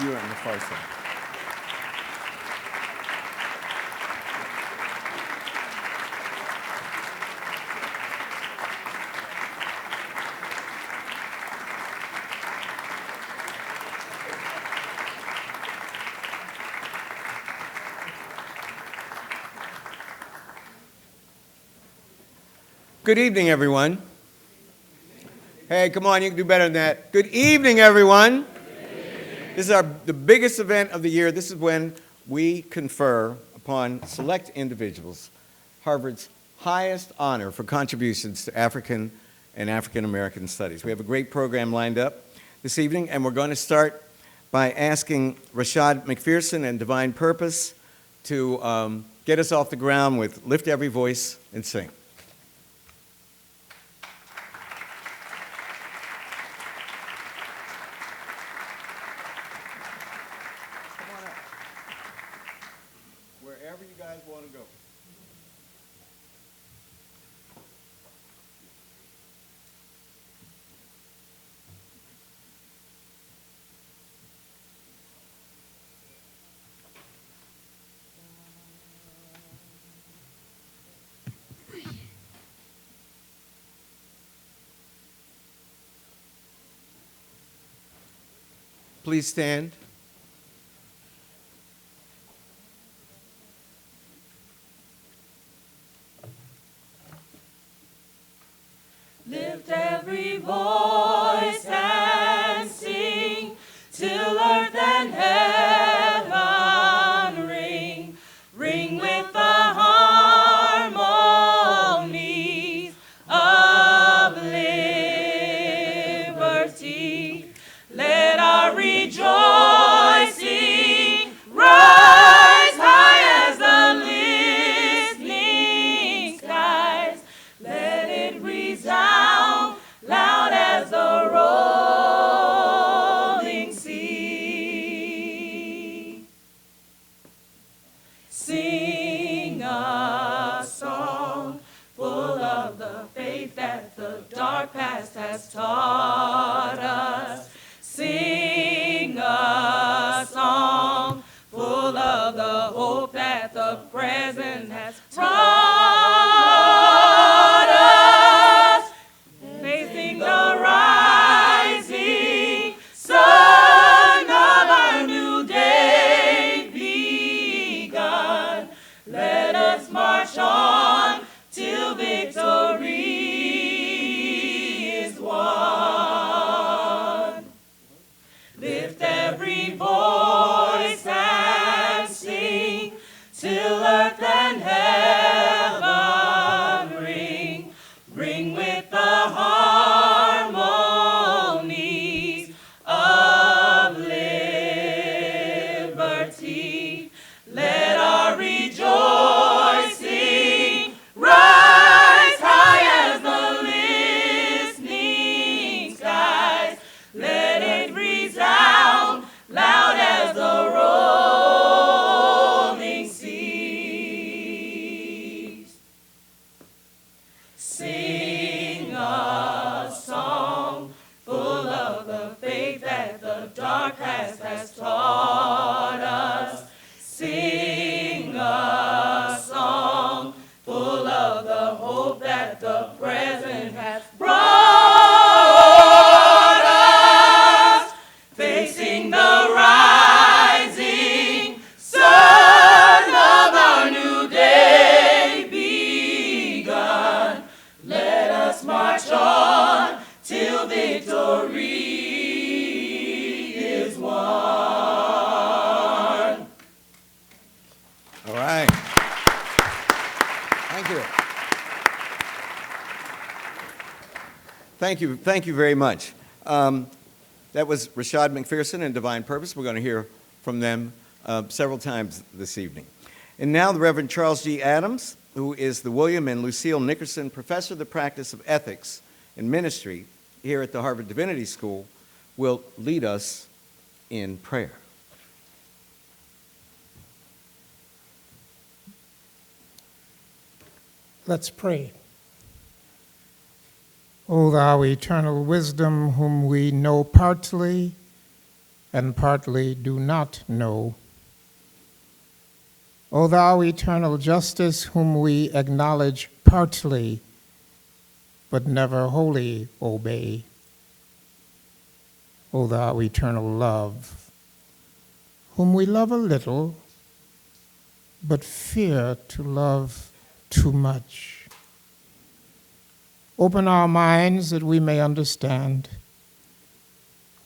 You are on the far side. Good evening, everyone. Hey, come on, you can do better than that. Good evening, everyone. This is the biggest event of the year. This is when we confer upon select individuals Harvard's highest honor for contributions to African and African American studies. We have a great program lined up this evening, and we're going to start by asking Rashad McPherson and Divine Purpose to get us off the ground with Lift Every Voice and Sing. Wherever you guys want to go. Please stand. Lift every voice and sing till earth and heaven ring, ring with the harmonies of liberty. Let our rejoicing rise high as the listening skies. Let it resound loud as the rolling sea. Sing a song full of the faith that the dark past has taught us. Sing a song full of the hope that the present has brought us. Facing the rising sun of our new day begun. Let us march on till victory is won. Lift every voice and sing till earth and heaven ring, ring with the harmonies of liberty. Let our rejoicing rise high as the listening skies. Let it resound loud as the rolling seas. Sing a song full of the faith that the dark past has taught us. Sing a song full of the hope that the present has brought us. Facing the rising sun of our new day begun. Let us march on till victory is won. All right. Thank you. Thank you very much. That was Rashad McPherson and Divine Purpose. We're going to hear from them several times this evening. And now the Reverend Charles G. Adams, who is the William and Lucille Nickerson Professor of the Practice of Ethics and Ministry here at the Harvard Divinity School, will lead us in prayer. Let's pray. O thou eternal wisdom, whom we know partly and partly do not know. O thou eternal justice, whom we acknowledge partly, but never wholly obey. O thou eternal love, whom we love a little, but fear to love too much. Open our minds that we may understand.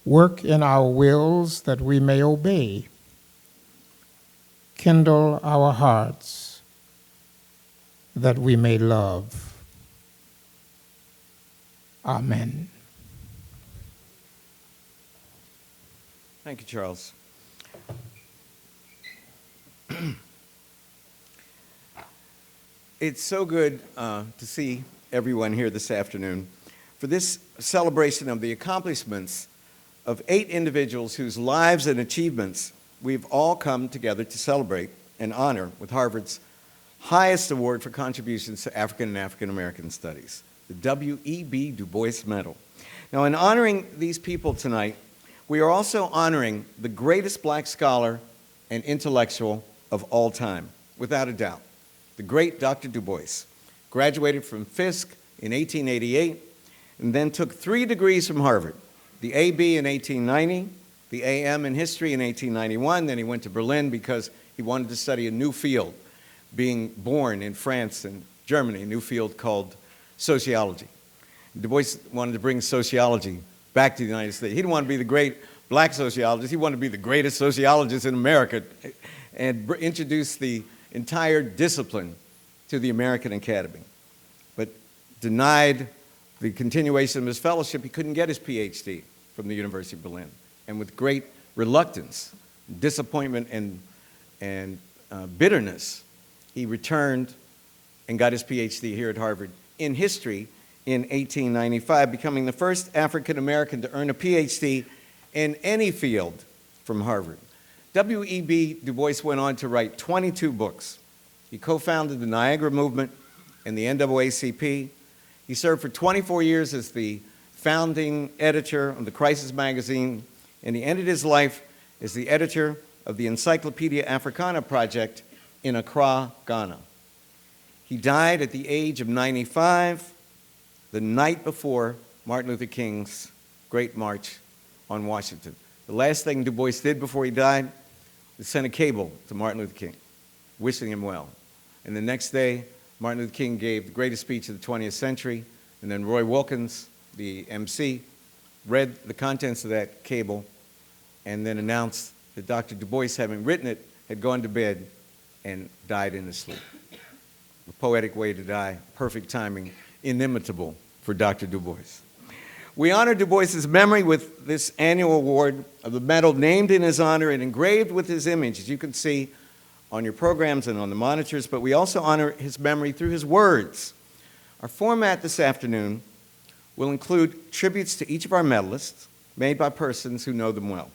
Work in our wills that we may obey. Kindle our hearts that we may love. Amen. Thank you, Charles. It's so good to see everyone here this afternoon for this celebration of the accomplishments of 8 individuals whose lives and achievements we've all come together to celebrate and honor with Harvard's highest award for contributions to African and African American studies, the W.E.B. Du Bois Medal. Now, in honoring these people tonight, we are also honoring the greatest black scholar and intellectual of all time, without a doubt, the great Dr. Du Bois. Graduated from Fisk in 1888 and then took 3 degrees from Harvard, the A.B. in 1890, the A.M. in history in 1891. Then he went to Berlin because he wanted to study a new field, being born in France and Germany, a new field called sociology. Du Bois wanted to bring sociology back to the United States. He didn't want to be the great black sociologist. He wanted to be the greatest sociologist in America and introduce the entire discipline to the American Academy. But denied the continuation of his fellowship, he couldn't get his PhD from the University of Berlin. And with great reluctance, disappointment, and bitterness, he returned and got his PhD here at Harvard in history in 1895, becoming the first African American to earn a PhD in any field from Harvard. W.E.B. Du Bois went on to write 22 books. He co-founded the Niagara Movement and the NAACP. He served for 24 years as the founding editor of the Crisis magazine, and he ended his life as the editor of the Encyclopedia Africana project in Accra, Ghana. He died at the age of 95, the night before Martin Luther King's Great March on Washington. The last thing Du Bois did before he died was send a cable to Martin Luther King, wishing him well. And the next day, Martin Luther King gave the greatest speech of the 20th century, and then Roy Wilkins, the MC, read the contents of that cable and then announced that Dr. Du Bois, having written it, had gone to bed and died in his sleep. A poetic way to die, perfect timing, inimitable for Dr. Du Bois. We honor Du Bois's memory with this annual award of the medal named in his honor and engraved with his image, as you can see on your programs and on the monitors, but we also honor his memory through his words. Our format this afternoon will include tributes to each of our medalists made by persons who know them well.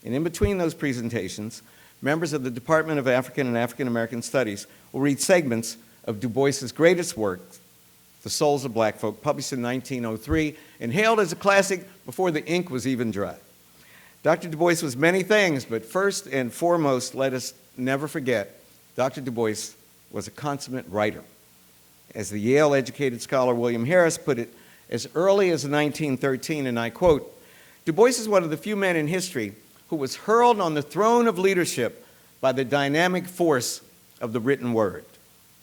And in between those presentations, members of the Department of African and African American Studies will read segments of Du Bois's greatest work, The Souls of Black Folk, published in 1903 and hailed as a classic before the ink was even dry. Dr. Du Bois was many things, but first and foremost, let us never forget, Dr. Du Bois was a consummate writer. As the Yale-educated scholar William Harris put it, as early as 1913, and I quote, Du Bois is one of the few men in history who was hurled on the throne of leadership by the dynamic force of the written word.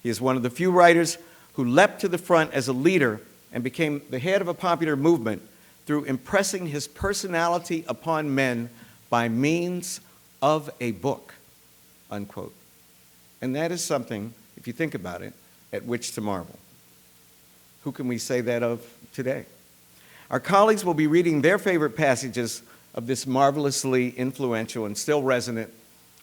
He is one of the few writers who leapt to the front as a leader and became the head of a popular movement through impressing his personality upon men by means of a book, unquote. And that is something, if you think about it, at which to marvel. Who can we say that of today? Our colleagues will be reading their favorite passages of this marvelously influential and still resonant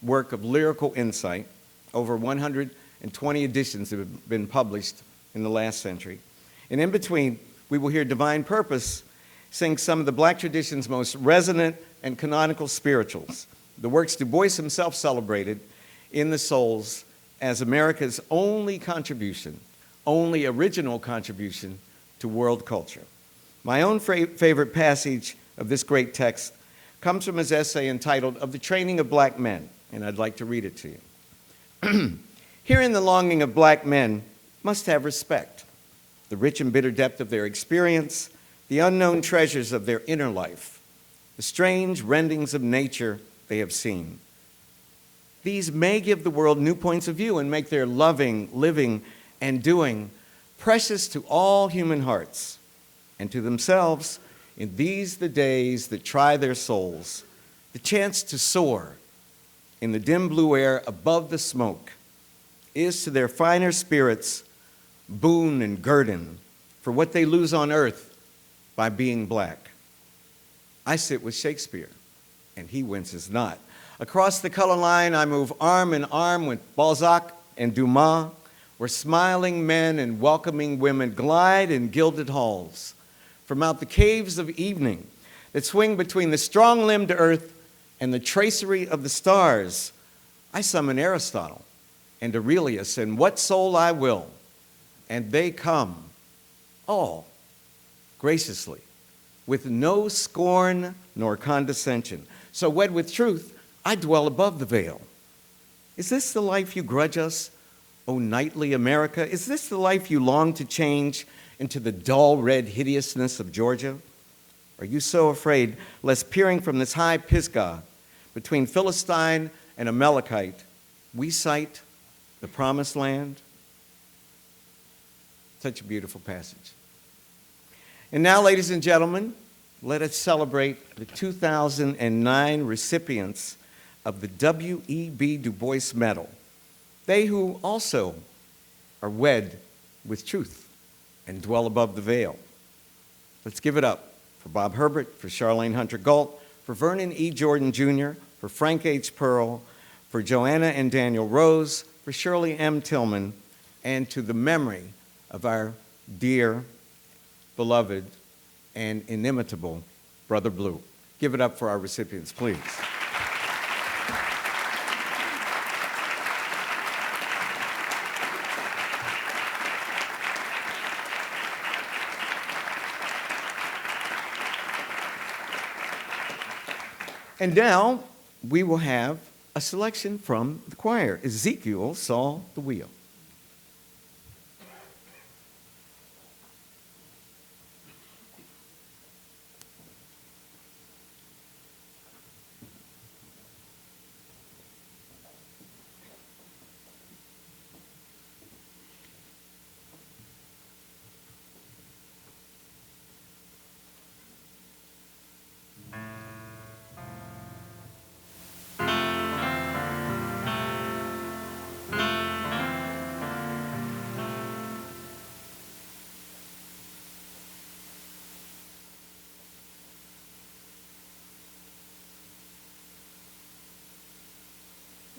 work of lyrical insight. Over 120 editions have been published in the last century. And in between, we will hear Divine Purpose sing some of the black tradition's most resonant and canonical spirituals, the works Du Bois himself celebrated in the Souls as America's only contribution, only original contribution to world culture. My own favorite passage of this great text comes from his essay entitled Of the Training of Black Men, and I'd like to read it to you. Herein the longing of black men must have respect, the rich and bitter depth of their experience, the unknown treasures of their inner life, the strange rendings of nature they have seen. These may give the world new points of view and make their loving, living, and doing precious to all human hearts, and to themselves, in these the days that try their souls, the chance to soar in the dim blue air above the smoke is to their finer spirits boon and guerdon for what they lose on earth by being black. I sit with Shakespeare, and he winces not. Across the color line, I move arm in arm with Balzac and Dumas, where smiling men and welcoming women glide in gilded halls. From out the caves of evening that swing between the strong-limbed earth and the tracery of the stars, I summon Aristotle and Aurelius and what soul I will, and they come, all graciously, with no scorn nor condescension. So wed with truth, I dwell above the veil. Is this the life you grudge us, O knightly America? Is this the life you long to change into the dull red hideousness of Georgia? Are you so afraid lest peering from this high Pisgah between Philistine and Amalekite, we sight the promised land? Such a beautiful passage. And now, ladies and gentlemen, let us celebrate the 2009 recipients of the W.E.B. Du Bois Medal. They who also are wed with truth and dwell above the veil. Let's give it up for Bob Herbert, for Charlene Hunter Galt, for Vernon E. Jordan Jr., for Frank H. Pearl, for Joanna and Daniel Rose, for Shirley M. Tillman, and to the memory of our dear, beloved, and inimitable Brother Blue. Give it up for our recipients, please. And now we will have a selection from the choir. Ezekiel saw the wheel.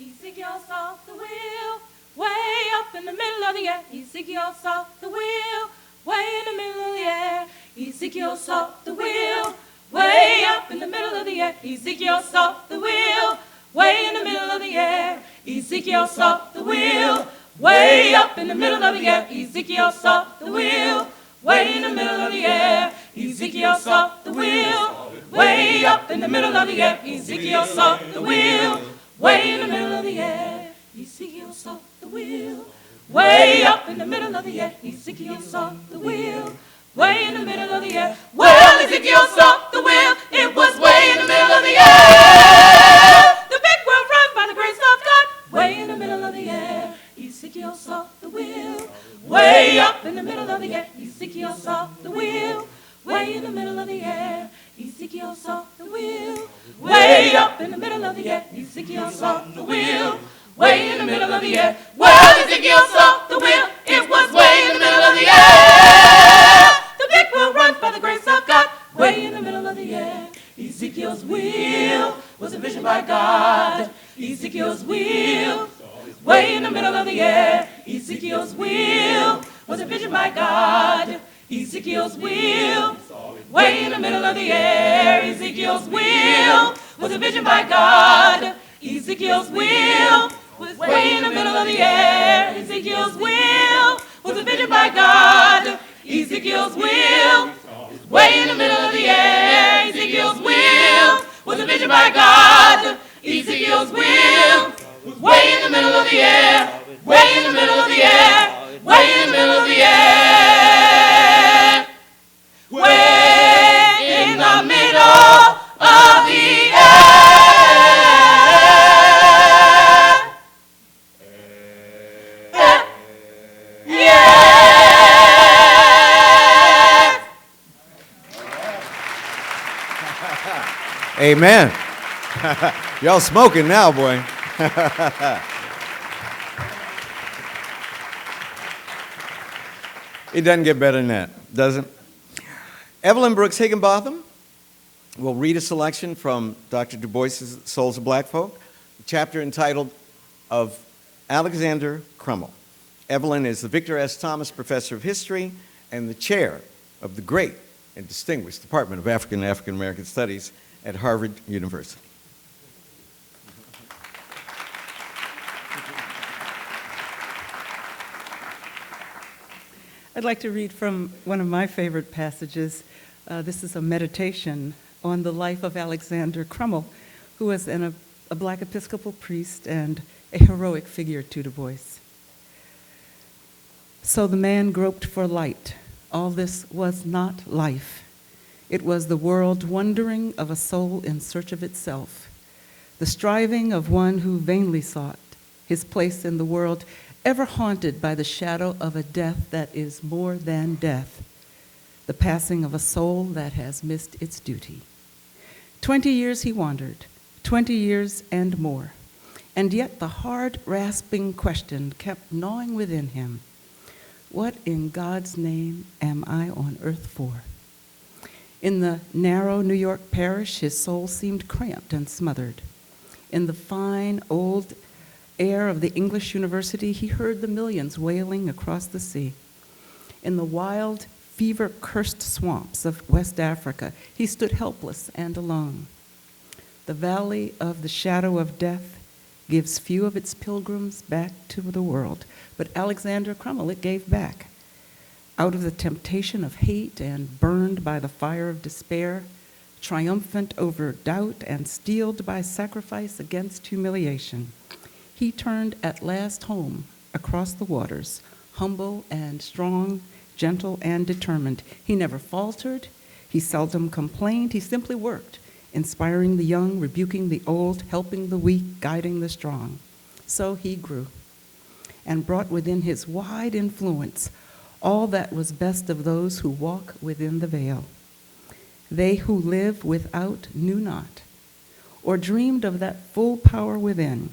Ezekiel saw the wheel way up in the middle of the air. Ezekiel saw the wheel way in the middle of the air. Ezekiel saw the wheel way up in the middle of the air. Ezekiel saw the wheel way in the middle of the air. Ezekiel saw the wheel way up in the middle of the air. Ezekiel saw the wheel way in the middle of the air. Ezekiel saw the wheel way up in the middle of the air. Ezekiel saw the wheel way in the middle of the air. Ezekiel saw the wheel way up in the middle of the air. Ezekiel saw the wheel way in the middle of the air. Well, Ezekiel saw the wheel, it was way in the middle of the air. The big world run by the grace of God, way in the middle of the air. Ezekiel saw the wheel way up in the middle of the air. Ezekiel saw the wheel way in the middle of the air. Ezekiel saw the wheel way up in the middle of the air. Ezekiel saw the wheel way in the middle of the air. Well, Ezekiel saw the wheel, it was way in the middle of the air. The big wheel runs by the grace of God, way in the middle of the air. Ezekiel's wheel was a vision by God. Ezekiel's wheel way in the middle of the air. Ezekiel's wheel was a vision by God. Ezekiel's wheel way in the middle of the air. Ezekiel's wheel was a vision by God. Ezekiel's wheel was way in the middle of the air. Ezekiel's wheel was a vision by God. Ezekiel's wheel way in the middle of the air. Ezekiel's wheel was a vision by God. Ezekiel's will was way in the middle of the air, way in the middle of the air, way in the middle of the air, way in the middle of the air. Amen. Y'all smoking now, boy. It doesn't get better than that, does it? Evelyn Brooks Higginbotham will read a selection from Dr. Du Bois's Souls of Black Folk, a chapter entitled Of Alexander Crummell. Evelyn is the Victor S. Thomas Professor of History and the chair of the great and distinguished Department of African and African American Studies at Harvard University. I'd like to read from one of my favorite passages. This is a meditation on the life of Alexander Crummell, who was a black Episcopal priest and a heroic figure to Du Bois. So the man groped for light. All this was not life. It was the world wandering of a soul in search of itself, the striving of one who vainly sought his place in the world, ever haunted by the shadow of a death that is more than death, the passing of a soul that has missed its duty. 20 years he wandered, 20 years and more, and yet the hard, rasping question kept gnawing within him. What in God's name am I on earth for? In the narrow New York parish, his soul seemed cramped and smothered. In the fine, old air of the English university, he heard the millions wailing across the sea. In the wild, fever-cursed swamps of West Africa, he stood helpless and alone. The valley of the shadow of death gives few of its pilgrims back to the world, but Alexander Crummell it gave back. Out of the temptation of hate and burned by the fire of despair, triumphant over doubt and steeled by sacrifice against humiliation, he turned at last home across the waters, humble and strong, gentle and determined. He never faltered. He seldom complained. He simply worked, inspiring the young, rebuking the old, helping the weak, guiding the strong. So he grew and brought within his wide influence all that was best of those who walk within the veil. They who live without knew not, or dreamed of that full power within,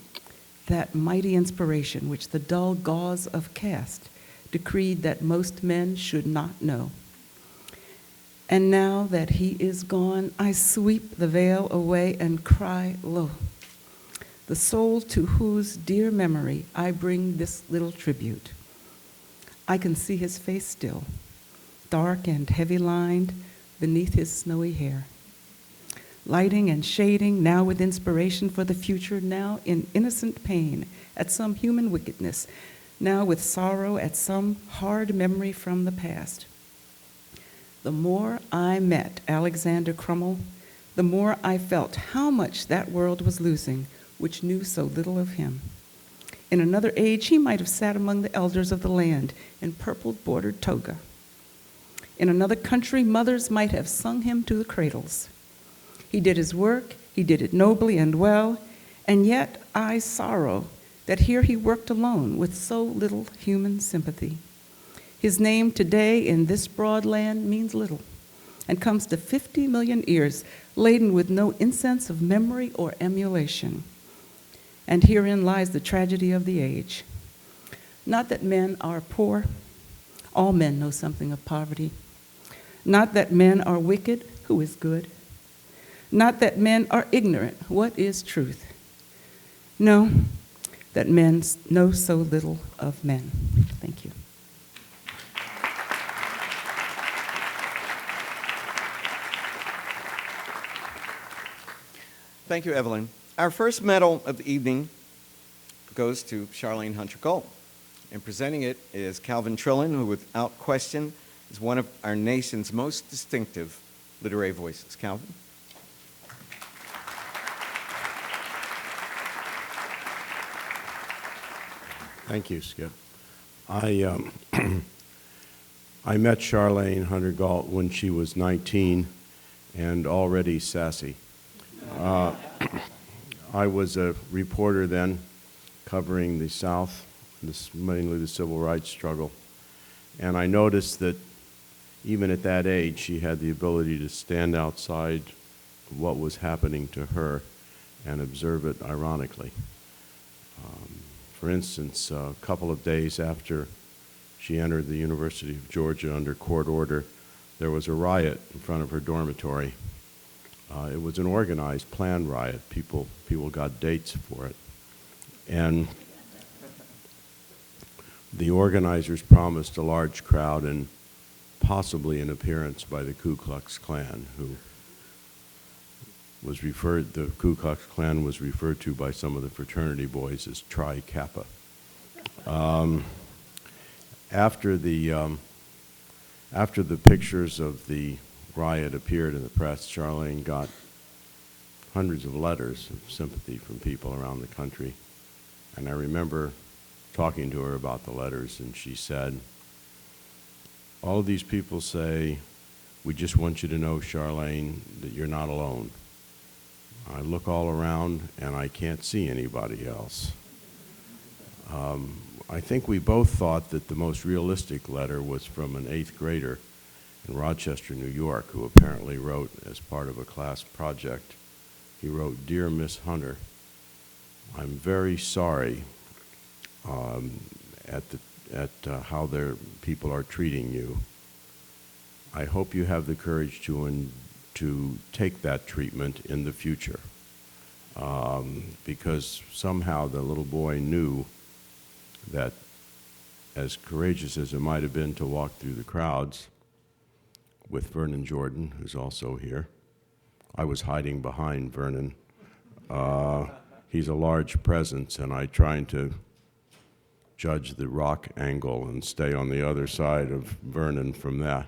that mighty inspiration which the dull gauze of caste decreed that most men should not know. And now that he is gone, I sweep the veil away and cry, lo, the soul to whose dear memory I bring this little tribute. I can see his face still, dark and heavy-lined beneath his snowy hair. Lighting and shading, now with inspiration for the future, now in innocent pain at some human wickedness, now with sorrow at some hard memory from the past. The more I met Alexander Crummell, the more I felt how much that world was losing, which knew so little of him. In another age, he might have sat among the elders of the land in purple-bordered toga. In another country, mothers might have sung him to the cradles. He did his work, he did it nobly and well, and yet I sorrow that here he worked alone with so little human sympathy. His name today in this broad land means little and comes to 50 million ears laden with no incense of memory or emulation. And herein lies the tragedy of the age. Not that men are poor. All men know something of poverty. Not that men are wicked. Who is good? Not that men are ignorant. What is truth? No, that men know so little of men. Thank you. Thank you, Evelyn. Our first medal of the evening goes to Charlene Hunter Cole. And presenting it is Calvin Trillin, who without question is one of our nation's most distinctive literary voices. Calvin. Thank you, Skip. I, I met Charlene Hunter-Galt when she was 19 and already sassy. I was a reporter then covering the South, mainly the civil rights struggle, and I noticed that even at that age she had the ability to stand outside what was happening to her and observe it ironically. For instance, a couple of days after she entered the University of Georgia under court order, there was a riot in front of her dormitory. It was an organized, planned riot. People got dates for it. And the organizers promised a large crowd and possibly an appearance by the Ku Klux Klan, the Ku Klux Klan was referred to by some of the fraternity boys as Tri Kappa. After the pictures of the riot appeared in the press, Charlene got hundreds of letters of sympathy from people around the country. And I remember talking to her about the letters, and she said, all of these people say, we just want you to know, Charlene, that you're not alone. I look all around, and I can't see anybody else. I think we both thought that the most realistic letter was from an 8th grader in Rochester, New York, who apparently wrote, as part of a class project, he wrote, "Dear Miss Hunter, I'm very sorry at how their people are treating you. I hope you have the courage to take that treatment in the future." Because somehow the little boy knew that, as courageous as it might have been to walk through the crowds with Vernon Jordan, who's also here, I was hiding behind Vernon. He's a large presence, and I trying to judge the rock angle and stay on the other side of Vernon from that.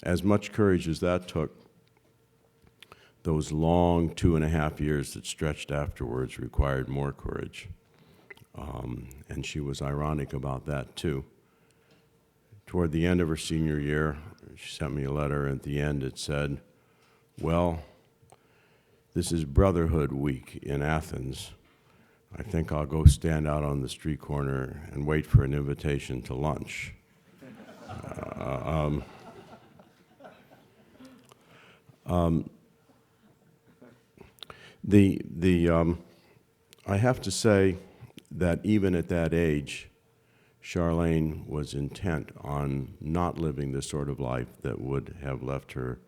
As much courage as that took, those long 2.5 years that stretched afterwards required more courage. And she was ironic about that, too. Toward the end of her senior year, she sent me a letter. At the end, it said, well, this is Brotherhood Week in Athens. I think I'll go stand out on the street corner and wait for an invitation to lunch. I have to say that even at that age, Charlene was intent on not living the sort of life that would have left her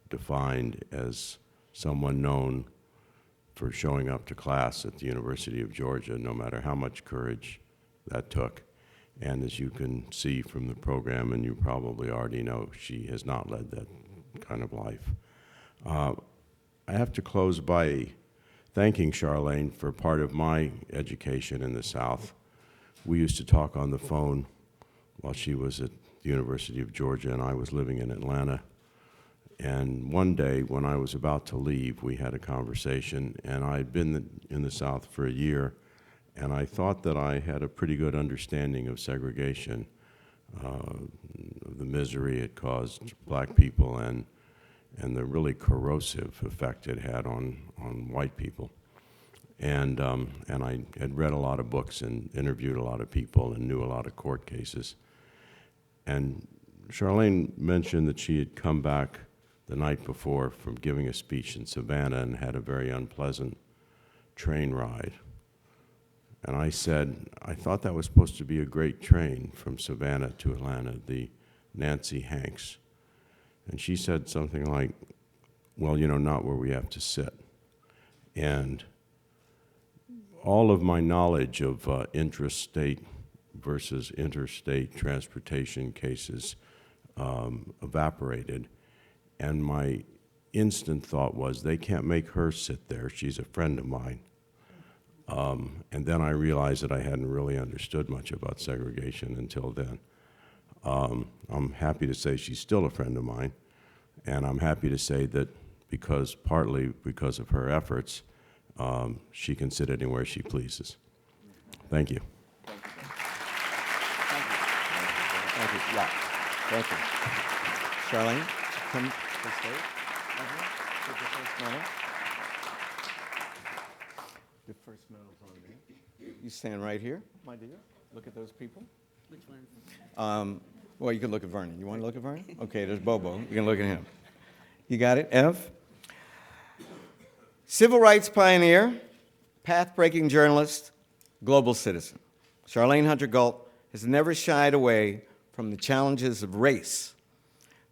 defined as someone known for showing up to class at the University of Georgia, no matter how much courage that took. And as you can see from the program, and you probably already know, she has not led that kind of life. I have to close by thanking Charlene for part of my education in the South. We used to talk on the phone while she was at the University of Georgia and I was living in Atlanta. And one day when I was about to leave, we had a conversation, and I'd been in the South for a year, and I thought that I had a pretty good understanding of segregation, the misery it caused black people, and the really corrosive effect it had on white people. And I had read a lot of books and interviewed a lot of people and knew a lot of court cases. And Charlene mentioned that she had come back the night before from giving a speech in Savannah and had a very unpleasant train ride. And I said, I thought that was supposed to be a great train from Savannah to Atlanta, the Nancy Hanks. And she said something like, well, you know, not where we have to sit. And all of my knowledge of intrastate versus interstate transportation cases evaporated. And my instant thought was, they can't make her sit there. She's a friend of mine. And then I realized that I hadn't really understood much about segregation until then. I'm happy to say she's still a friend of mine, and I'm happy to say that partly because of her efforts, she can sit anywhere she pleases. Thank you. Thank you. Yeah. Thank you. Charlene, come to the stage. Take the first medal. The first medal's on there. You stand right here, my dear. Look at those people. Which one? Well, you can look at Vernon. You want to look at Vernon? Okay, there's Bobo. You can look at him. You got it, Ev? Civil rights pioneer, path-breaking journalist, global citizen. Charlene Hunter Galt has never shied away from the challenges of race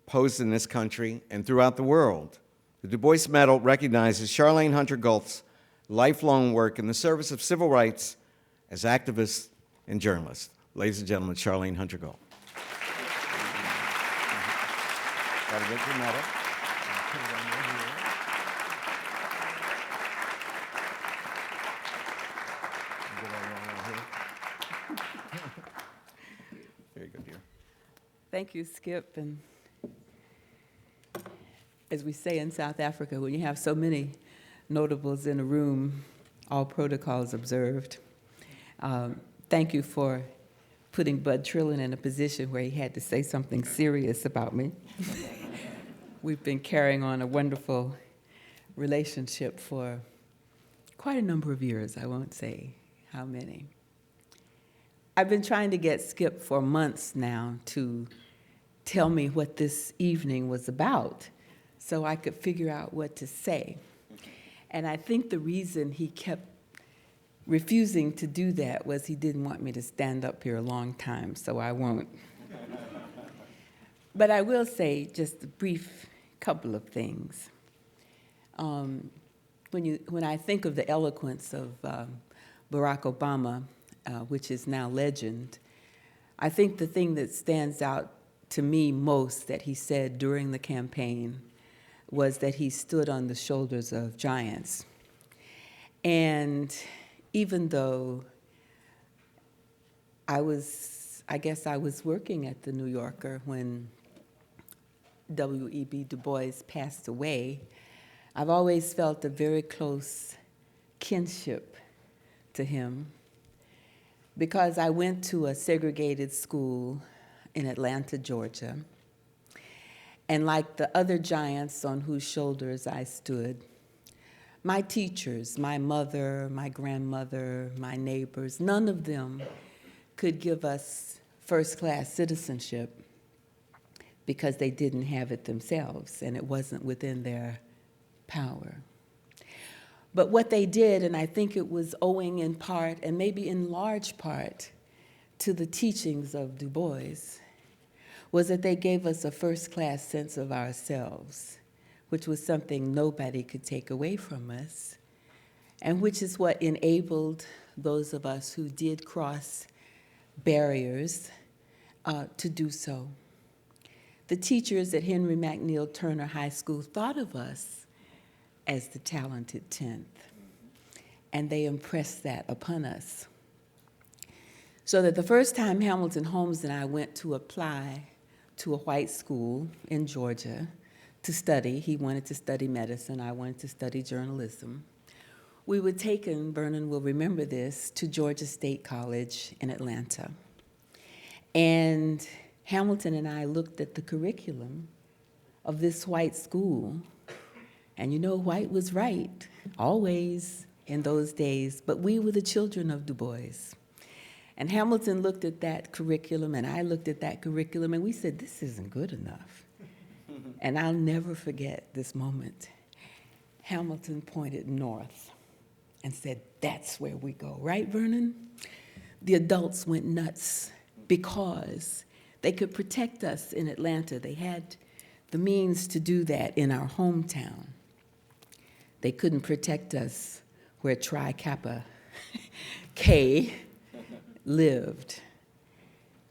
posed in this country and throughout the world. The Du Bois Medal recognizes Charlene Hunter Galt's lifelong work in the service of civil rights as activist and journalist. Ladies and gentlemen, Charlene Hunter Galt. Gotta get your medal. Put it on your here. Get it on here. Very good, dear. Thank you, Skip. And as we say in South Africa, when you have so many notables in a room, all protocols observed. Thank you for putting Bud Trillin in a position where he had to say something serious about me. We've been carrying on a wonderful relationship for quite a number of years. I won't say how many. I've been trying to get Skip for months now to tell me what this evening was about so I could figure out what to say. And I think the reason he kept refusing to do that was he didn't want me to stand up here a long time, so I won't. But I will say just a brief couple of things. When I think of the eloquence of Barack Obama, which is now legend, I think the thing that stands out to me most that he said during the campaign was that he stood on the shoulders of giants. And even though I guess I was working at the New Yorker when W.E.B. Du Bois passed away, I've always felt a very close kinship to him because I went to a segregated school in Atlanta, Georgia, and like the other giants on whose shoulders I stood, my teachers, my mother, my grandmother, my neighbors, none of them could give us first-class citizenship because they didn't have it themselves and it wasn't within their power. But what they did, and I think it was owing in part, and maybe in large part, to the teachings of Du Bois, was that they gave us a first-class sense of ourselves, which was something nobody could take away from us, and which is what enabled those of us who did cross barriers to do so. The teachers at Henry McNeil Turner High School thought of us as the talented 10th, and they impressed that upon us. So that the first time Hamilton Holmes and I went to apply to a white school in Georgia to study, he wanted to study medicine, I wanted to study journalism, we were taken, Vernon will remember this, to Georgia State College in Atlanta. And Hamilton and I looked at the curriculum of this white school, and you know, white was right, always in those days, but we were the children of Du Bois. And Hamilton looked at that curriculum, and I looked at that curriculum, and we said, this isn't good enough. And I'll never forget this moment. Hamilton pointed north and said, that's where we go. Right, Vernon? The adults went nuts because they could protect us in Atlanta. They had the means to do that in our hometown. They couldn't protect us where Tri Kappa K lived.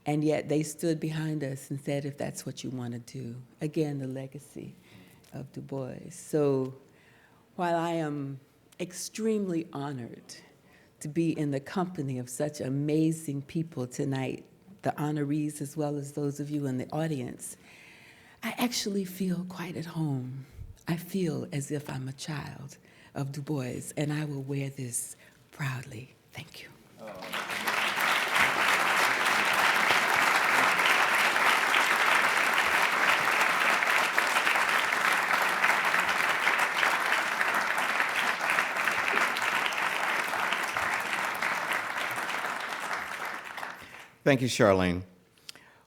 And yet they stood behind us and said, if that's what you want to do. Again, the legacy of Du Bois. So while I am extremely honored to be in the company of such amazing people tonight, the honorees as well as those of you in the audience, I actually feel quite at home. I feel as if I'm a child of Du Bois, and I will wear this proudly. Thank you. Thank you, Charlene.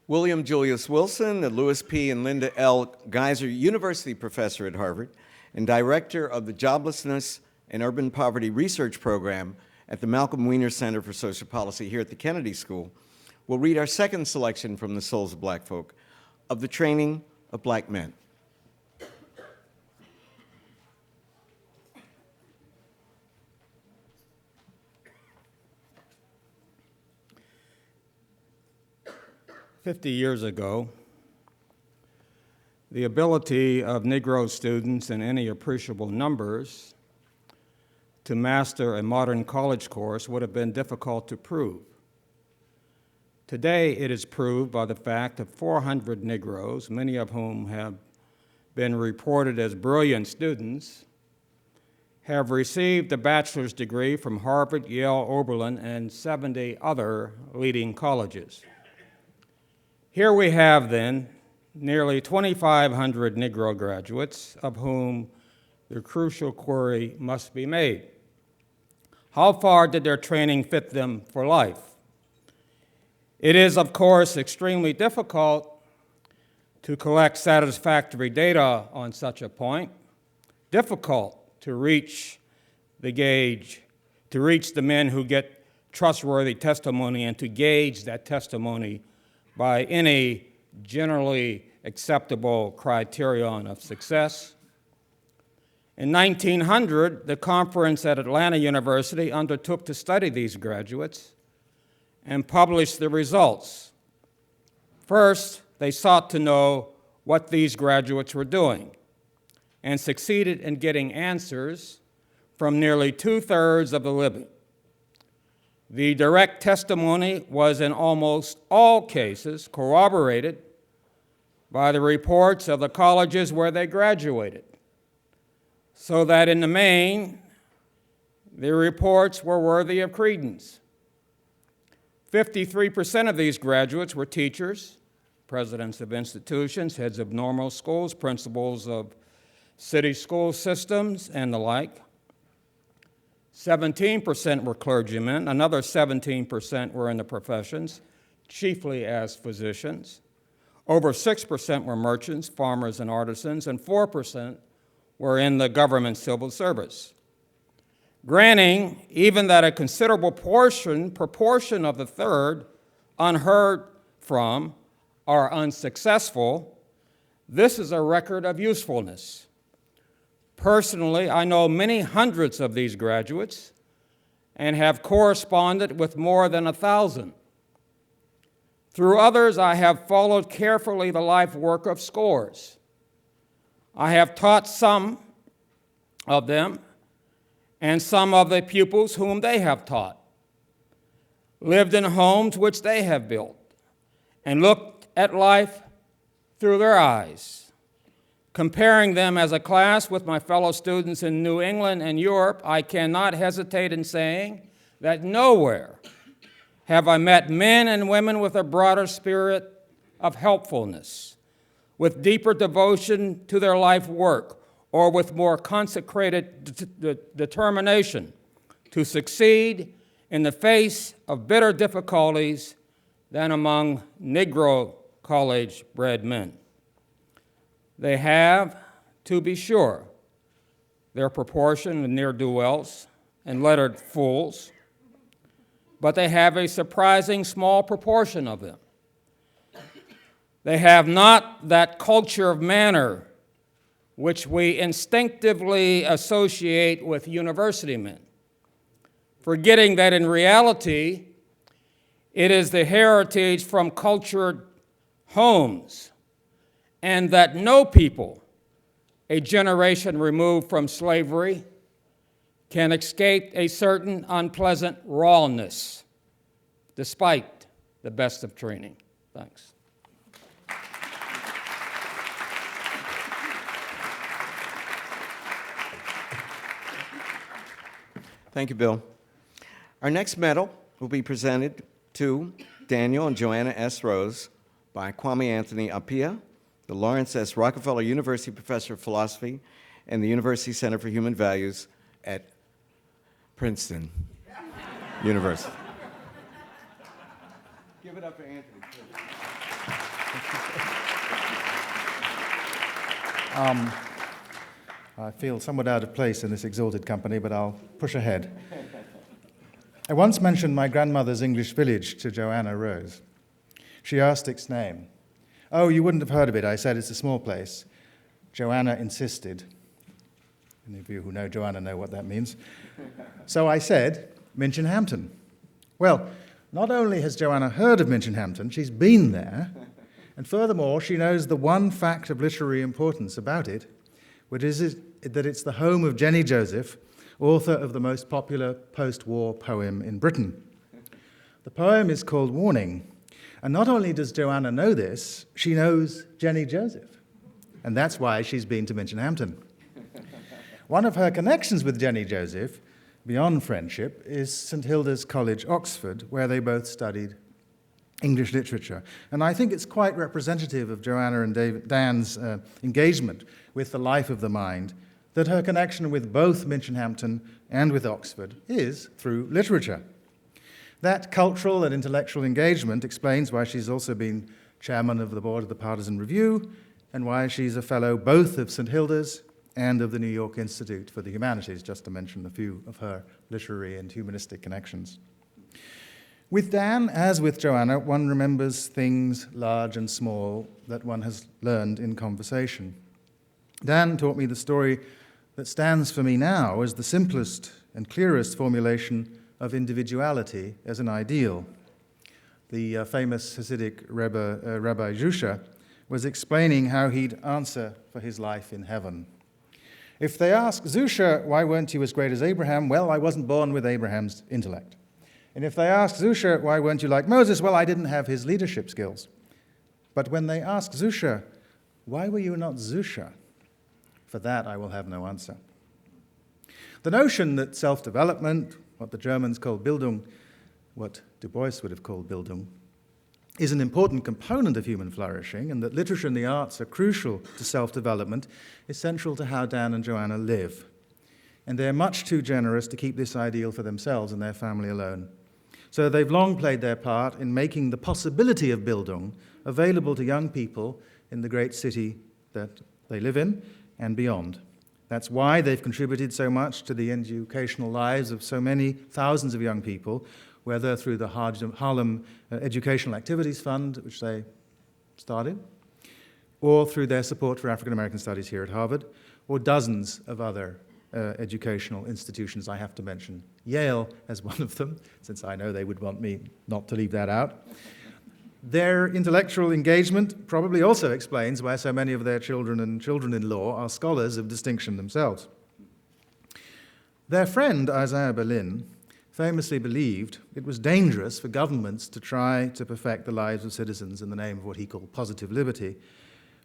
William Julius Wilson, the Lewis P. and Linda L. Geiser University Professor at Harvard and Director of the Joblessness and Urban Poverty Research Program at the Malcolm Weiner Center for Social Policy here at the Kennedy School, will read our second selection from the Souls of Black Folk of the Training of Black Men. "50 years ago, the ability of Negro students in any appreciable numbers to master a modern college course would have been difficult to prove. Today, it is proved by the fact that 400 Negroes, many of whom have been reported as brilliant students, have received a bachelor's degree from Harvard, Yale, Oberlin, and 70 other leading colleges. Here we have, then, nearly 2,500 Negro graduates, of whom the crucial query must be made. How far did their training fit them for life? It is, of course, extremely difficult to collect satisfactory data on such a point, difficult to reach the gauge, to reach the men who get trustworthy testimony and to gauge that testimony by any generally acceptable criterion of success. In 1900, the conference at Atlanta University undertook to study these graduates and published the results. First, they sought to know what these graduates were doing and succeeded in getting answers from nearly 2/3 of the living. The direct testimony was in almost all cases corroborated by the reports of the colleges where they graduated, so that in the main, the reports were worthy of credence. 53% of these graduates were teachers, presidents of institutions, heads of normal schools, principals of city school systems, and the like. 17% were clergymen, another 17% were in the professions, chiefly as physicians. Over 6% were merchants, farmers, and artisans, and 4% were in the government civil service. Granting even that a considerable proportion of the third, unheard from, are unsuccessful, this is a record of usefulness. Personally, I know many hundreds of these graduates and have corresponded with more than 1,000. Through others, I have followed carefully the life work of scores. I have taught some of them and some of the pupils whom they have taught, lived in homes which they have built, and looked at life through their eyes. Comparing them as a class with my fellow students in New England and Europe, I cannot hesitate in saying that nowhere have I met men and women with a broader spirit of helpfulness, with deeper devotion to their life work, or with more consecrated determination to succeed in the face of bitter difficulties than among Negro college-bred men. They have, to be sure, their proportion of ne'er-do-wells and lettered fools, but they have a surprising small proportion of them. They have not that culture of manner which we instinctively associate with university men, forgetting that in reality, it is the heritage from cultured homes, and that no people, a generation removed from slavery, can escape a certain unpleasant rawness, despite the best of training. Thanks. Thank you, Bill. Our next medal will be presented to Daniel and Joanna S. Rose by Kwame Anthony Appiah, the Lawrence S. Rockefeller University Professor of Philosophy and the University Center for Human Values at Princeton University. Give it up for Anthony. I feel somewhat out of place in this exalted company, but I'll push ahead. I once mentioned my grandmother's English village to Joanna Rose. She asked its name. "Oh, you wouldn't have heard of it," I said. "It's a small place." Joanna insisted. Any of you who know Joanna know what that means. So I said, Minchinhampton. Well, not only has Joanna heard of Minchinhampton, she's been there, and furthermore, she knows the one fact of literary importance about it, which is that it's the home of Jenny Joseph, author of the most popular post-war poem in Britain. The poem is called Warning, and not only does Joanna know this, she knows Jenny Joseph, and that's why she's been to Minchinhampton. One of her connections with Jenny Joseph, beyond friendship, is St Hilda's College, Oxford, where they both studied English literature. And I think it's quite representative of Joanna and Dan's engagement with the life of the mind that her connection with both Minchinhampton and with Oxford is through literature. That cultural and intellectual engagement explains why she's also been chairman of the board of the Partisan Review and why she's a fellow both of St Hilda's and of the New York Institute for the Humanities, just to mention a few of her literary and humanistic connections. With Dan, as with Joanna, one remembers things large and small that one has learned in conversation. Dan taught me the story that stands for me now as the simplest and clearest formulation of individuality as an ideal. The famous Hasidic Rabbi Zusha was explaining how he'd answer for his life in heaven. If they ask Zusha, "Why weren't you as great as Abraham?" "Well, I wasn't born with Abraham's intellect." And if they ask Zusha, "Why weren't you like Moses?" "Well, I didn't have his leadership skills." But when they ask Zusha, "Why were you not Zusha?" For that I will have no answer. The notion that self-development, what the Germans call Bildung, what Du Bois would have called Bildung, is an important component of human flourishing, and that literature and the arts are crucial to self-development, is central to how Dan and Joanna live. And they're much too generous to keep this ideal for themselves and their family alone. So they've long played their part in making the possibility of Bildung available to young people in the great city that they live in and beyond. That's why they've contributed so much to the educational lives of so many thousands of young people, whether through the Harlem Educational Activities Fund, which they started, or through their support for African American studies here at Harvard, or dozens of other educational institutions I have to mention. Yale as one of them, since I know they would want me not to leave that out. Their intellectual engagement probably also explains why so many of their children and children-in-law are scholars of distinction themselves. Their friend, Isaiah Berlin, famously believed it was dangerous for governments to try to perfect the lives of citizens in the name of what he called positive liberty,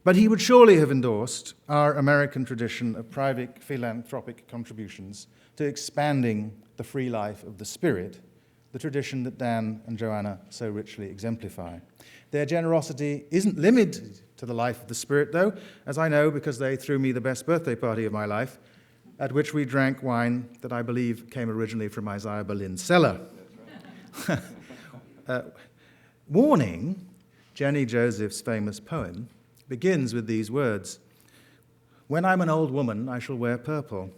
but he would surely have endorsed our American tradition of private philanthropic contributions to expanding the free life of the spirit, the tradition that Dan and Joanna so richly exemplify. Their generosity isn't limited to the life of the spirit, though, as I know because they threw me the best birthday party of my life, at which we drank wine that I believe came originally from Isaiah Berlin's cellar. Warning, Jenny Joseph's famous poem, begins with these words: "When I'm an old woman, I shall wear purple,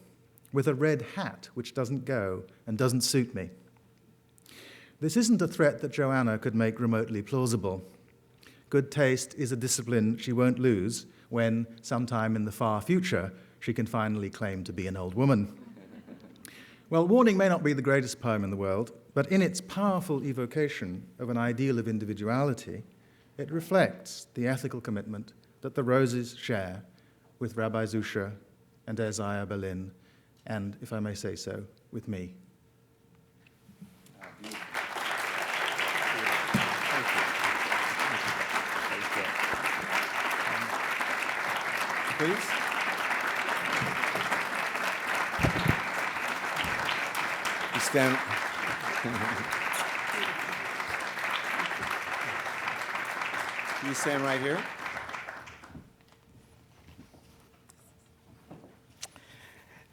with a red hat which doesn't go and doesn't suit me." This isn't a threat that Joanna could make remotely plausible. Good taste is a discipline she won't lose when, sometime in the far future, she can finally claim to be an old woman. Well, Warning may not be the greatest poem in the world, but in its powerful evocation of an ideal of individuality, it reflects the ethical commitment that the Roses share with Rabbi Zusha and Isaiah Berlin, and, if I may say so, with me. Please. You stand. You stand right here.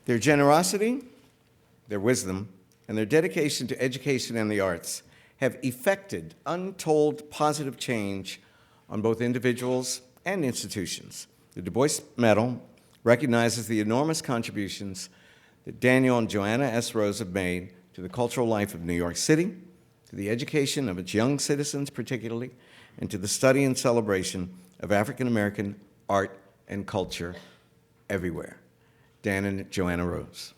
Their generosity, their wisdom, and their dedication to education and the arts have effected untold positive change on both individuals and institutions. The Du Bois Medal recognizes the enormous contributions that Daniel and Joanna S. Rose have made to the cultural life of New York City, to the education of its young citizens particularly, and to the study and celebration of African American art and culture everywhere. Dan and Joanna Rose.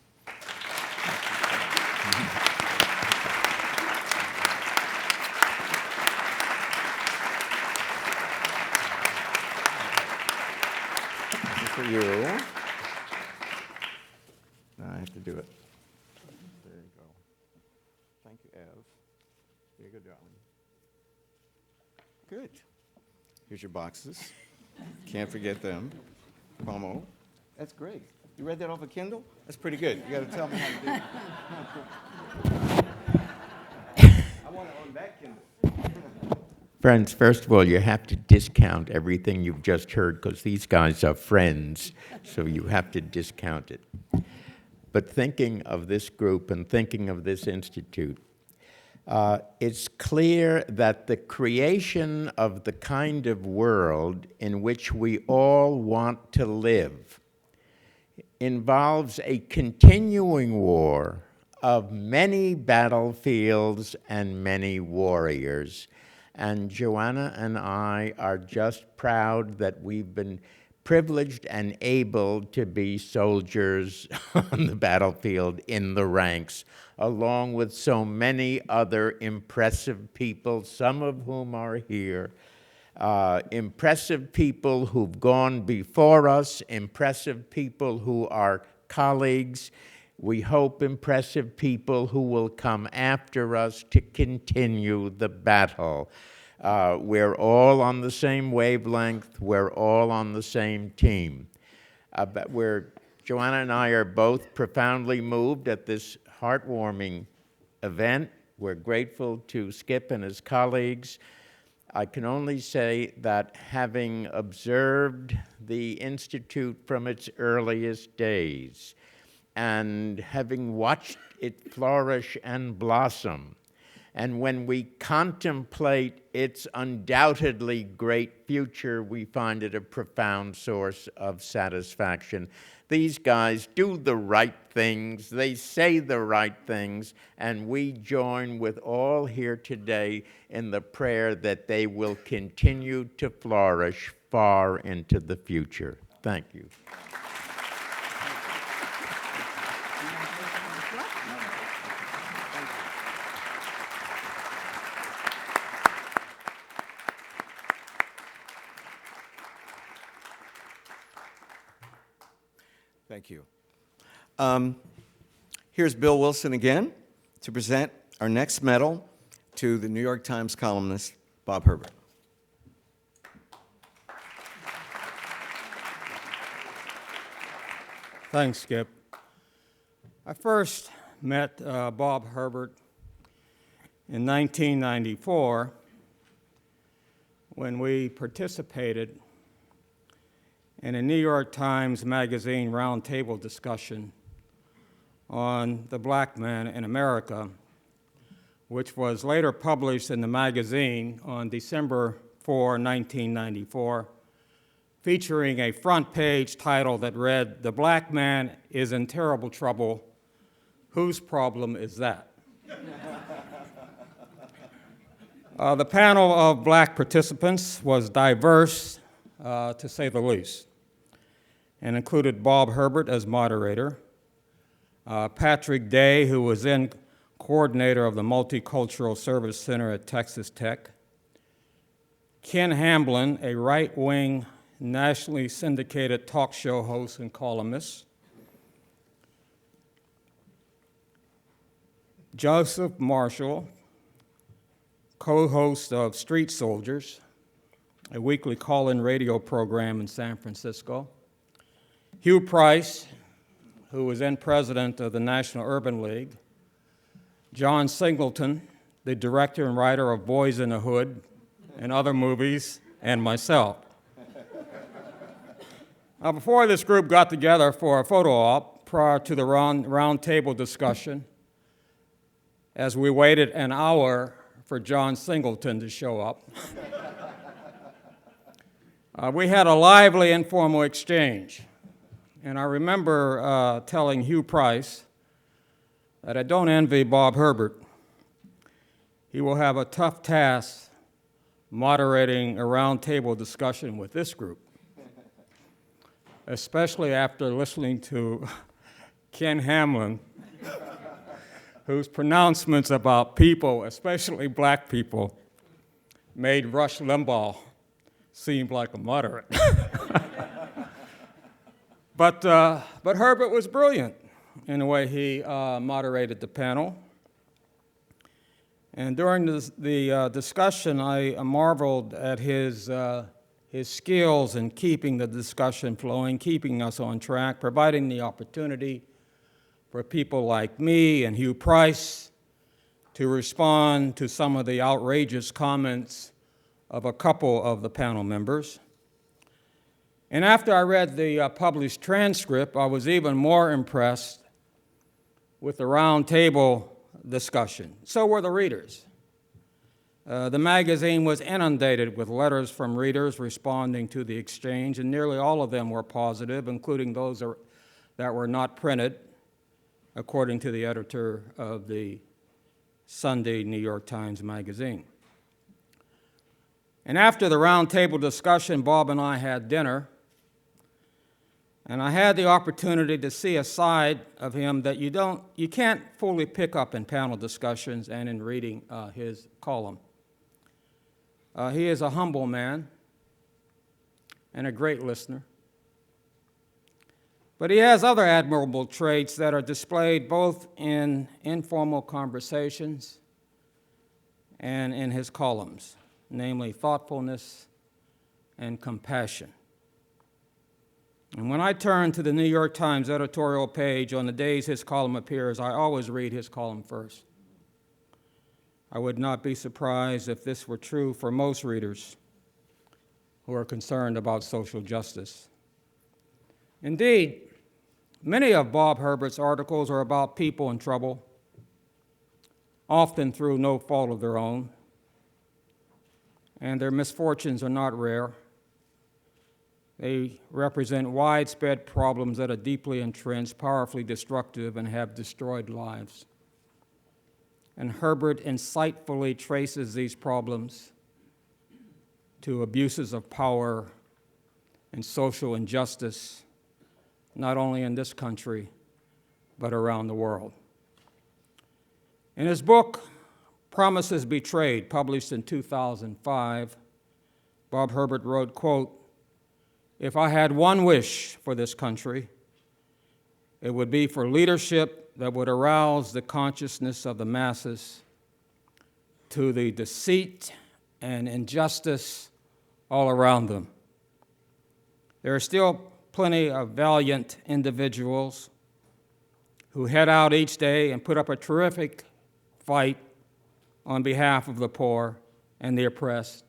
This is for you. Now I have to do it. There you go. Thank you, Ev. There you go, darling. Good. Here's your boxes. Can't forget them. Pomo. That's great. You read that off a Kindle? That's pretty good. You got to tell me how to do it. I want to own that Kindle. Friends, first of all, you have to discount everything you've just heard because these guys are friends, so you have to discount it. But thinking of this group and thinking of this institute, it's clear that the creation of the kind of world in which we all want to live involves a continuing war of many battlefields and many warriors. And Joanna and I are just proud that we've been privileged and able to be soldiers on the battlefield in the ranks, along with so many other impressive people, some of whom are here. Impressive people who've gone before us, impressive people who are colleagues. We hope impressive people who will come after us to continue the battle. We're all on the same wavelength. We're all on the same team. But Joanna and I are both profoundly moved at this heartwarming event. We're grateful to Skip and his colleagues. I can only say that having observed the Institute from its earliest days and having watched it flourish and blossom, and when we contemplate its undoubtedly great future, we find it a profound source of satisfaction. These guys do the right things, they say the right things, and we join with all here today in the prayer that they will continue to flourish far into the future. Thank you. Thank you. Here's Bill Wilson again to present our next medal to the New York Times columnist, Bob Herbert. Thanks, Skip. I first met Bob Herbert in 1994 when we participated in a New York Times Magazine roundtable discussion on the black man in America, which was later published in the magazine on December 4, 1994, featuring a front page title that read, "The Black Man is in Terrible Trouble. Whose problem is that?" The panel of black participants was diverse, to say the least, and included Bob Herbert as moderator, Patrick Day, who was then coordinator of the Multicultural Service Center at Texas Tech, Ken Hamblin, a right-wing, nationally syndicated talk show host and columnist, Joseph Marshall, co-host of Street Soldiers, a weekly call-in radio program in San Francisco, Hugh Price, who was then president of the National Urban League, John Singleton, the director and writer of Boys in the Hood and other movies, and myself. Now, before this group got together for a photo op prior to the round table discussion, as we waited an hour for John Singleton to show up. We had a lively informal exchange, and I remember telling Hugh Price that I don't envy Bob Herbert. He will have a tough task moderating a roundtable discussion with this group, especially after listening to Ken Hamlin, whose pronouncements about people, especially black people, made Rush Limbaugh seem like a moderate. But Herbert was brilliant in the way he moderated the panel. And during the discussion, I marveled at his skills in keeping the discussion flowing, keeping us on track, providing the opportunity for people like me and Hugh Price to respond to some of the outrageous comments of a couple of the panel members. And after I read the published transcript, I was even more impressed with the roundtable discussion. So were the readers. The magazine was inundated with letters from readers responding to the exchange, and nearly all of them were positive, including those that were not printed, according to the editor of the Sunday New York Times Magazine. And after the roundtable discussion, Bob and I had dinner, and I had the opportunity to see a side of him that you can't fully pick up in panel discussions and in reading his column. He is a humble man and a great listener. But he has other admirable traits that are displayed both in informal conversations and in his columns, namely thoughtfulness and compassion. And when I turn to the New York Times editorial page on the days his column appears, I always read his column first. I would not be surprised if this were true for most readers who are concerned about social justice. Indeed, many of Bob Herbert's articles are about people in trouble, often through no fault of their own, and their misfortunes are not rare. They represent widespread problems that are deeply entrenched, powerfully destructive, and have destroyed lives. And Herbert insightfully traces these problems to abuses of power and social injustice, not only in this country, but around the world. In his book, Promises Betrayed, published in 2005, Bob Herbert wrote, quote, "If I had one wish for this country, it would be for leadership that would arouse the consciousness of the masses to the deceit and injustice all around them. There are still plenty of valiant individuals who head out each day and put up a terrific fight on behalf of the poor and the oppressed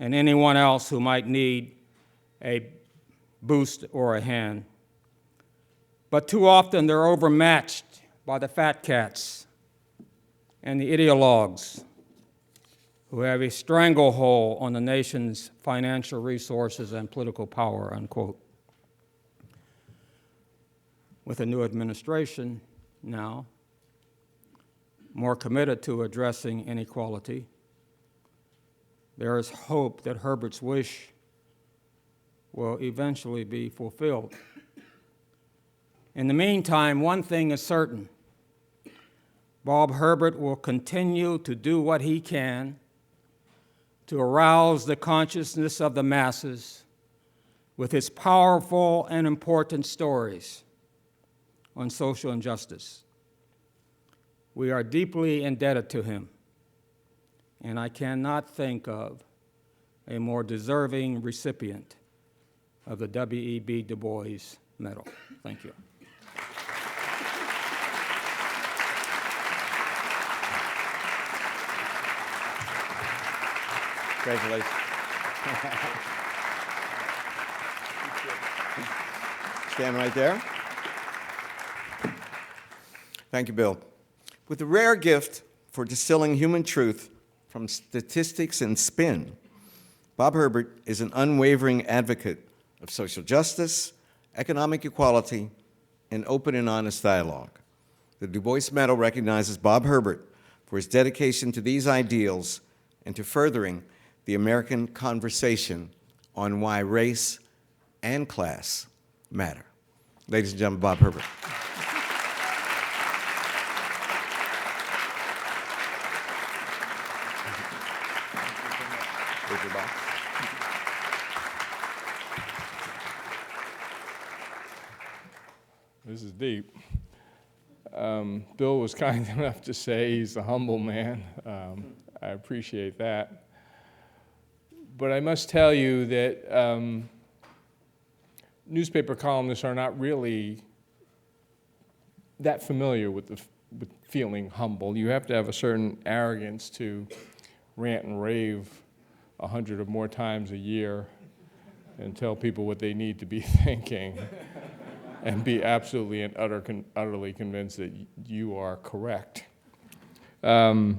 and anyone else who might need a boost or a hand. But too often they're overmatched by the fat cats and the ideologues who have a stranglehold on the nation's financial resources and political power," unquote. With a new administration now, more committed to addressing inequality, there is hope that Herbert's wish will eventually be fulfilled. In the meantime, one thing is certain. Bob Herbert will continue to do what he can to arouse the consciousness of the masses with his powerful and important stories on social injustice. We are deeply indebted to him, and I cannot think of a more deserving recipient of the W.E.B. Du Bois Medal. Thank you. Congratulations. Stand right there. Thank you, Bill. With the rare gift for distilling human truth from statistics and spin. Bob Herbert is an unwavering advocate of social justice, economic equality, and open and honest dialogue. The Du Bois Medal recognizes Bob Herbert for his dedication to these ideals and to furthering the American conversation on why race and class matter. Ladies and gentlemen, Bob Herbert. This is deep. Bill was kind enough to say he's a humble man. I appreciate that. But I must tell you that newspaper columnists are not really that familiar with feeling humble. You have to have a certain arrogance to rant and rave 100 or more times a year and tell people what they need to be thinking and be absolutely and utterly convinced that you are correct. But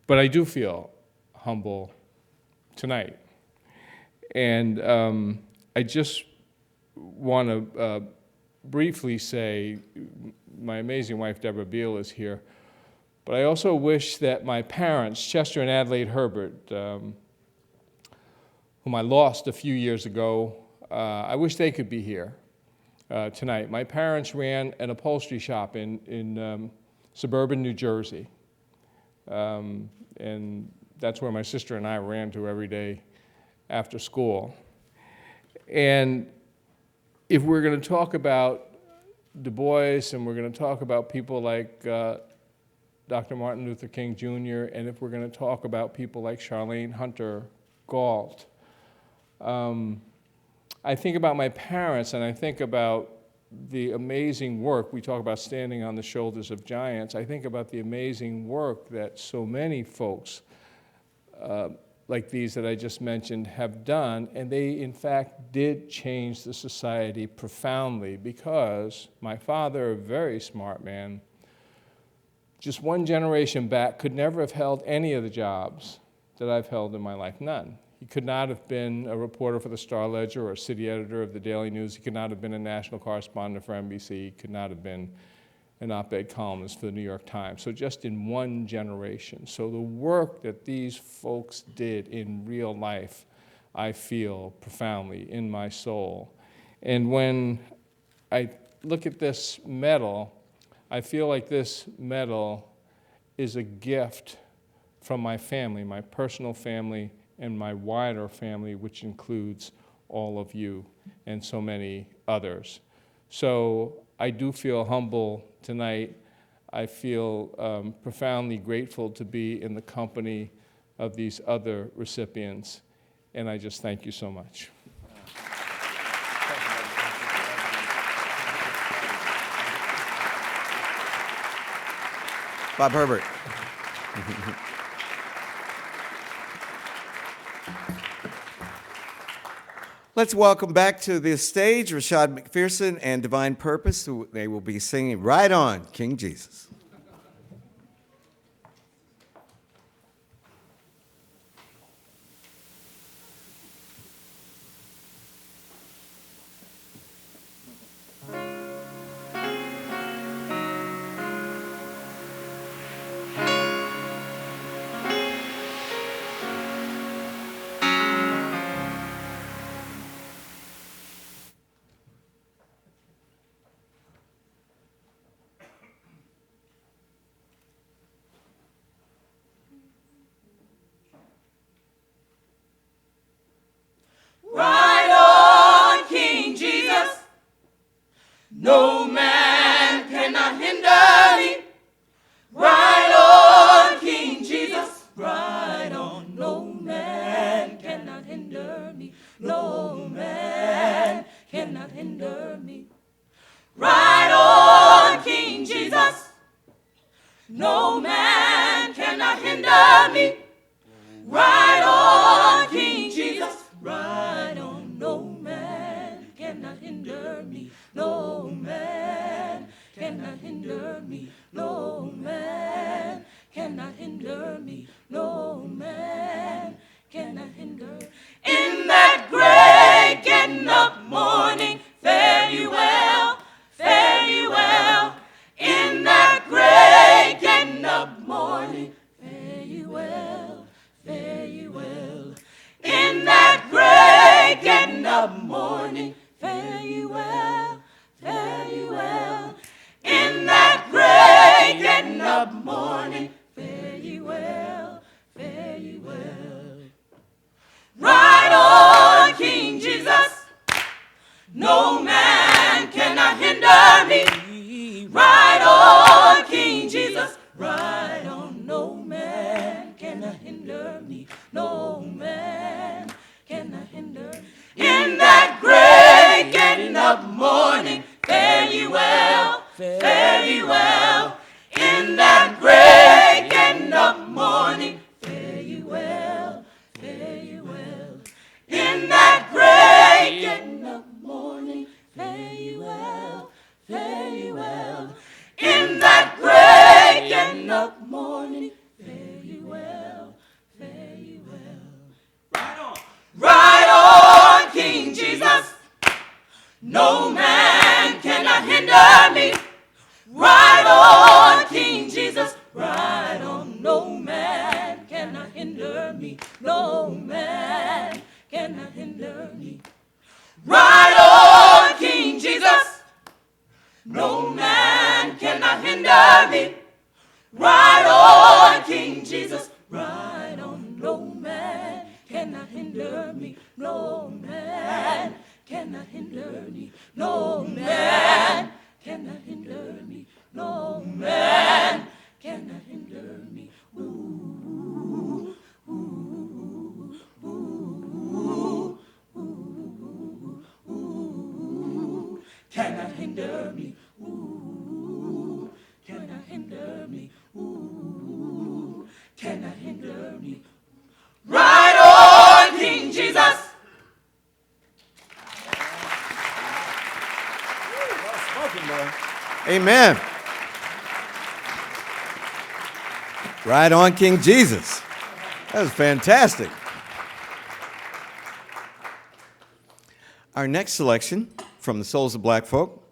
I do feel humble tonight. And I just want to briefly say, my amazing wife, Deborah Beale, is here. But I also wish that my parents, Chester and Adelaide Herbert, whom I lost a few years ago, I wish they could be here tonight. My parents ran an upholstery shop in suburban New Jersey. And that's where my sister and I ran to every day after school. And if we're going to talk about Du Bois and we're going to talk about people like Dr. Martin Luther King Jr., and if we're going to talk about people like Charlene Hunter Galt, I think about my parents and I think about the amazing work. We talk about standing on the shoulders of giants. I think about the amazing work that so many folks like these that I just mentioned have done, and they in fact did change the society profoundly, because my father, a very smart man, just one generation back could never have held any of the jobs that I've held in my life, none. He could not have been a reporter for the Star-Ledger or a city editor of the Daily News. He could not have been a national correspondent for NBC. He could not have been an op-ed columnist for the New York Times. So just in one generation. So the work that these folks did in real life, I feel profoundly in my soul. And when I look at this medal, I feel like this medal is a gift from my family, my personal family, and my wider family, which includes all of you and so many others. So I do feel humble tonight. I feel profoundly grateful to be in the company of these other recipients, and I just thank you so much. Bob Herbert. Let's welcome back to the stage Rashad McPherson and Divine Purpose, who they will be singing Right On, King Jesus. Right on, King Jesus. No man cannot hinder me. Right on, King Jesus. Right on, no man cannot hinder me. No man cannot hinder me. Right on, King Jesus. No man cannot hinder me. Right on, King Jesus. Right on, no man cannot hinder me. No man cannot hinder me. No man cannot hinder me. No on, King Jesus, ride on. No man cannot hinder me. No man cannot hinder me. No man cannot hinder me. No man cannot hinder me. Ooh, ooh, ooh, ooh, ooh, cannot hinder me. Ooh, cannot hinder me. Ooh, cannot hinder me. Ride on, King Jesus. Amen. Right on, King Jesus. That was fantastic. Our next selection from the Souls of Black Folk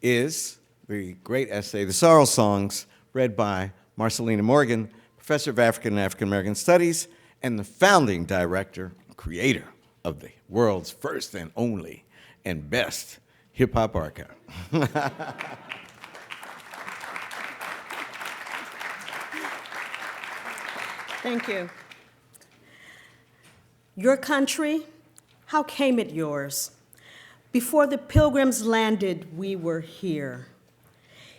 is the great essay, The Sorrow Songs, read by Marcelina Morgan, professor of African and African American Studies, and the founding director, creator of the world's first and only and best hip-hop archive. Thank you. Your country, how came it yours? Before the pilgrims landed, we were here.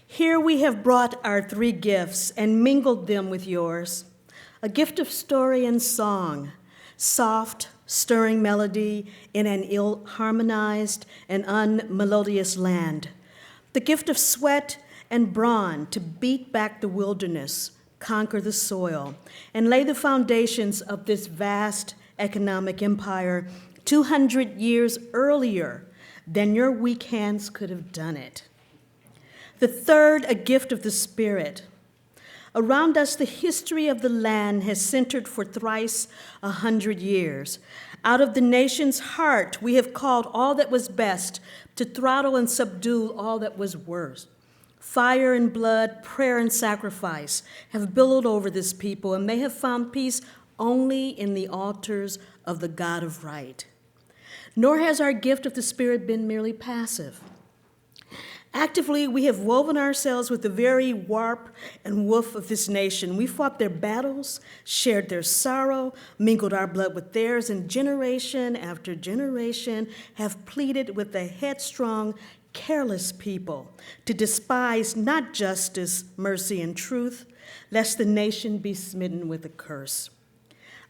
Here we have brought our three gifts and mingled them with yours. A gift of story and song, soft, stirring melody in an ill-harmonized and unmelodious land. The gift of sweat and brawn to beat back the wilderness, conquer the soil, and lay the foundations of this vast economic empire 200 years earlier than your weak hands could have done it. The third, a gift of the Spirit. Around us, the history of the land has centered for thrice 100 years. Out of the nation's heart, we have called all that was best to throttle and subdue all that was worst. Fire and blood, prayer and sacrifice have billowed over this people, and they have found peace only in the altars of the God of right. Nor has our gift of the Spirit been merely passive. Actively, we have woven ourselves with the very warp and woof of this nation. We fought their battles, shared their sorrow, mingled our blood with theirs, and generation after generation have pleaded with the headstrong, careless people to despise not justice, mercy, and truth, lest the nation be smitten with a curse.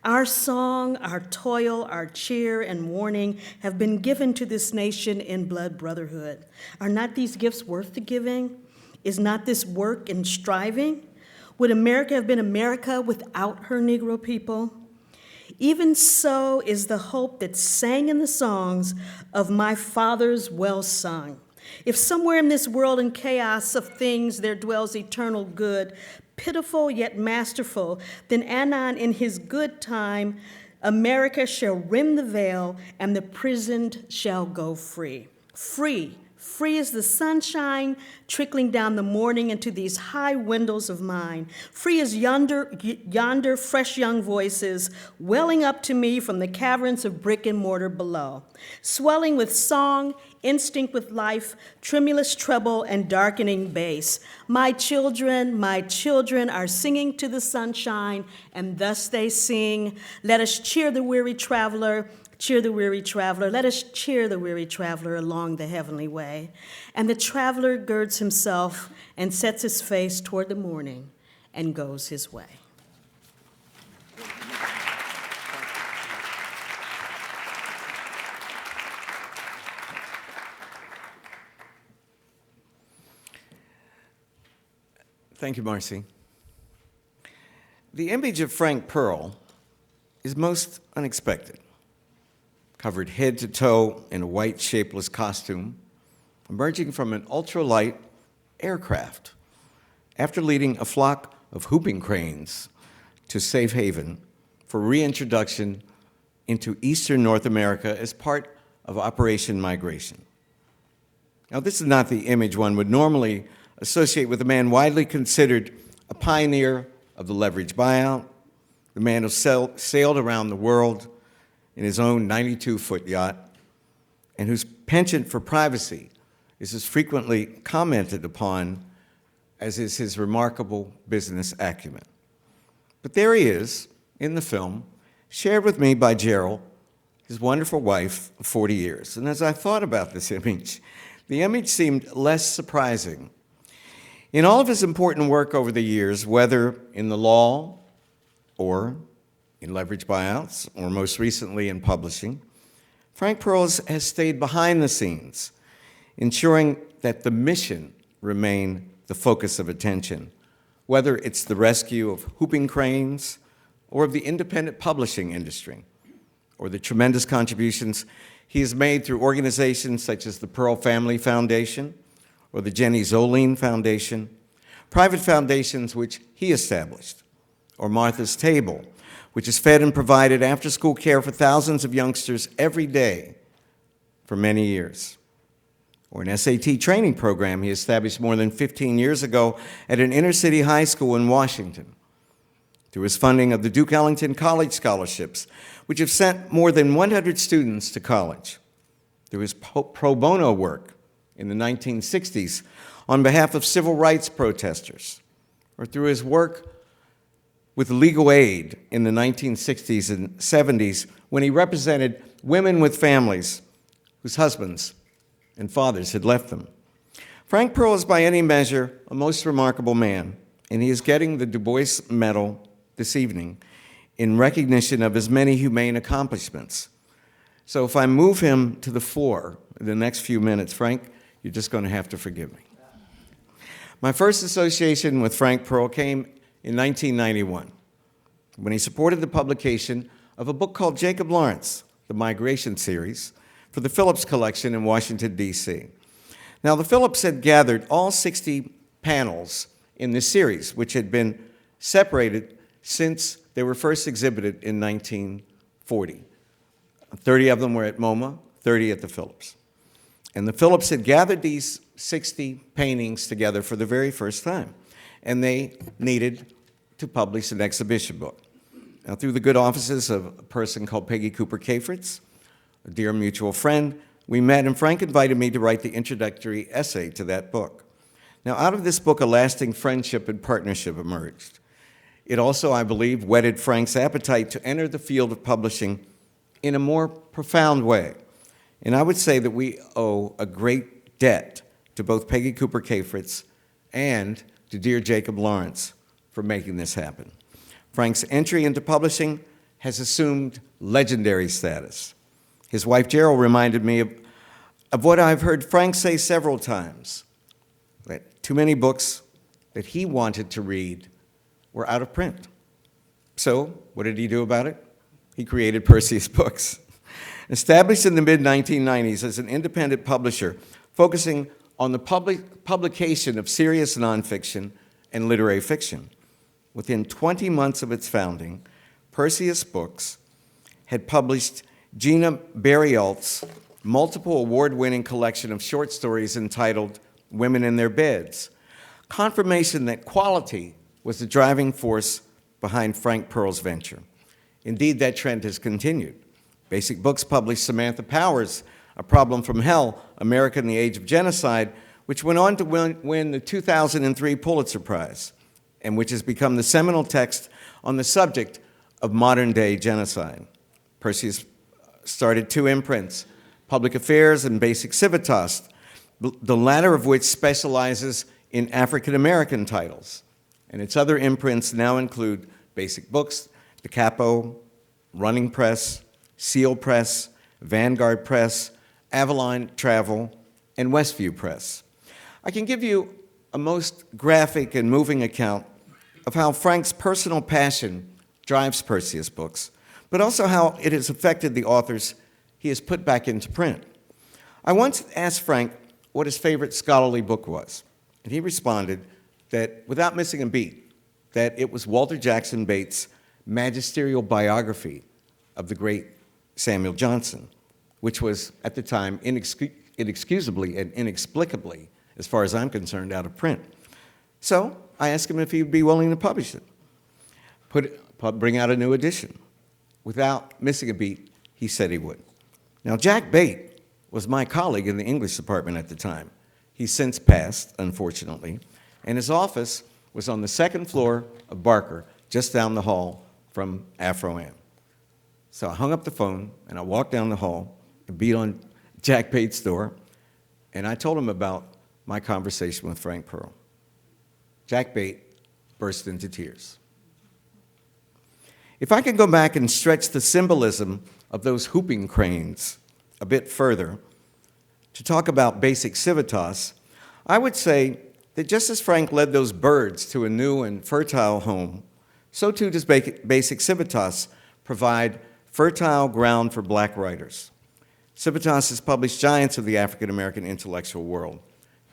Our song, our toil, our cheer, and warning have been given to this nation in blood brotherhood. Are not these gifts worth the giving? Is not this work and striving? Would America have been America without her Negro people? Even so is the hope that sang in the songs of my fathers well sung. If somewhere in this world and chaos of things there dwells eternal good, pitiful yet masterful, then anon in his good time, America shall rend the veil and the prisoned shall go free. Free, free as the sunshine trickling down the morning into these high windows of mine. Free as yonder fresh young voices welling up to me from the caverns of brick and mortar below. Swelling with song, instinct with life, tremulous treble, and darkening bass. My children are singing to the sunshine, and thus they sing, let us cheer the weary traveler, cheer the weary traveler, let us cheer the weary traveler along the heavenly way. And the traveler girds himself and sets his face toward the morning and goes his way. Thank you, Marcy. The image of Frank Pearl is most unexpected. Covered head to toe in a white, shapeless costume, emerging from an ultralight aircraft after leading a flock of whooping cranes to safe haven for reintroduction into eastern North America as part of Operation Migration. Now, this is not the image one would normally associate with a man widely considered a pioneer of the leveraged buyout, the man who sailed around the world in his own 92-foot yacht, and whose penchant for privacy is as frequently commented upon as is his remarkable business acumen. But there he is in the film, shared with me by Gerald, his wonderful wife of 40 years. And as I thought about this image, the image seemed less surprising. In all of his important work over the years, whether in the law or in leverage buyouts, or most recently in publishing, Frank Pearls has stayed behind the scenes, ensuring that the mission remain the focus of attention, whether it's the rescue of whooping cranes or of the independent publishing industry, or the tremendous contributions he has made through organizations such as the Pearl Family Foundation or the Jenny Zoline Foundation, private foundations which he established, or Martha's Table, which has fed and provided after-school care for thousands of youngsters every day for many years. Or an SAT training program he established more than 15 years ago at an inner-city high school in Washington. Through his funding of the Duke Ellington College Scholarships, which have sent more than 100 students to college. Through his pro bono work in the 1960s on behalf of civil rights protesters. Or through his work with legal aid in the 1960s and 70s when he represented women with families whose husbands and fathers had left them. Frank Pearl is by any measure a most remarkable man, and he is getting the Du Bois Medal this evening in recognition of his many humane accomplishments. So if I move him to the floor in the next few minutes, Frank, you're just going to have to forgive me. My first association with Frank Pearl came in 1991, when he supported the publication of a book called Jacob Lawrence, the Migration Series, for the Phillips Collection in Washington, D.C. Now, the Phillips had gathered all 60 panels in this series, which had been separated since they were first exhibited in 1940. 30 of them were at MoMA, 30 at the Phillips. And the Phillips had gathered these 60 paintings together for the very first time, and they needed to publish an exhibition book. Now, through the good offices of a person called Peggy Cooper Cafritz, a dear mutual friend, we met, and Frank invited me to write the introductory essay to that book. Now, out of this book, a lasting friendship and partnership emerged. It also, I believe, whetted Frank's appetite to enter the field of publishing in a more profound way. And I would say that we owe a great debt to both Peggy Cooper Cafritz and to dear Jacob Lawrence for making this happen. Frank's entry into publishing has assumed legendary status. His wife, Gerald, reminded me of what I've heard Frank say several times, that too many books that he wanted to read were out of print. So what did he do about it? He created Perseus Books. Established in the mid-1990s as an independent publisher, focusing on the publication of serious nonfiction and literary fiction. Within 20 months of its founding, Perseus Books had published Gina Berrialt's multiple award-winning collection of short stories entitled Women in Their Beds, confirmation that quality was the driving force behind Frank Pearl's venture. Indeed, that trend has continued. Basic Books published Samantha Power's A Problem from Hell, America in the Age of Genocide, which went on to win the 2003 Pulitzer Prize, and which has become the seminal text on the subject of modern-day genocide. Perseus started two imprints, Public Affairs and Basic Civitas, the latter of which specializes in African-American titles. And its other imprints now include Basic Books, Da Capo, Running Press, Seal Press, Vanguard Press, Avalon Travel, and Westview Press. I can give you a most graphic and moving account of how Frank's personal passion drives Perseus Books, but also how it has affected the authors he has put back into print. I once asked Frank what his favorite scholarly book was, and he responded that, without missing a beat, that it was Walter Jackson Bates' magisterial biography of the great Samuel Johnson, which was, at the time, inexcusably and inexplicably, as far as I'm concerned, out of print. So I asked him if he'd be willing to publish it, bring out a new edition. Without missing a beat, he said he would. Now, Jack Bate was my colleague in the English department at the time. He's since passed, unfortunately, And his office was on the second floor of Barker, just down the hall from Afro-Am. So I hung up the phone, and I walked down the hall and beat on Jack Bate's door, and I told him about my conversation with Frank Pearl. Jack Bate burst into tears. If I could go back and stretch the symbolism of those whooping cranes a bit further to talk about basic civitas, I would say that just as Frank led those birds to a new and fertile home, so too does basic civitas provide fertile ground for black writers. Civitas has published giants of the African American intellectual world,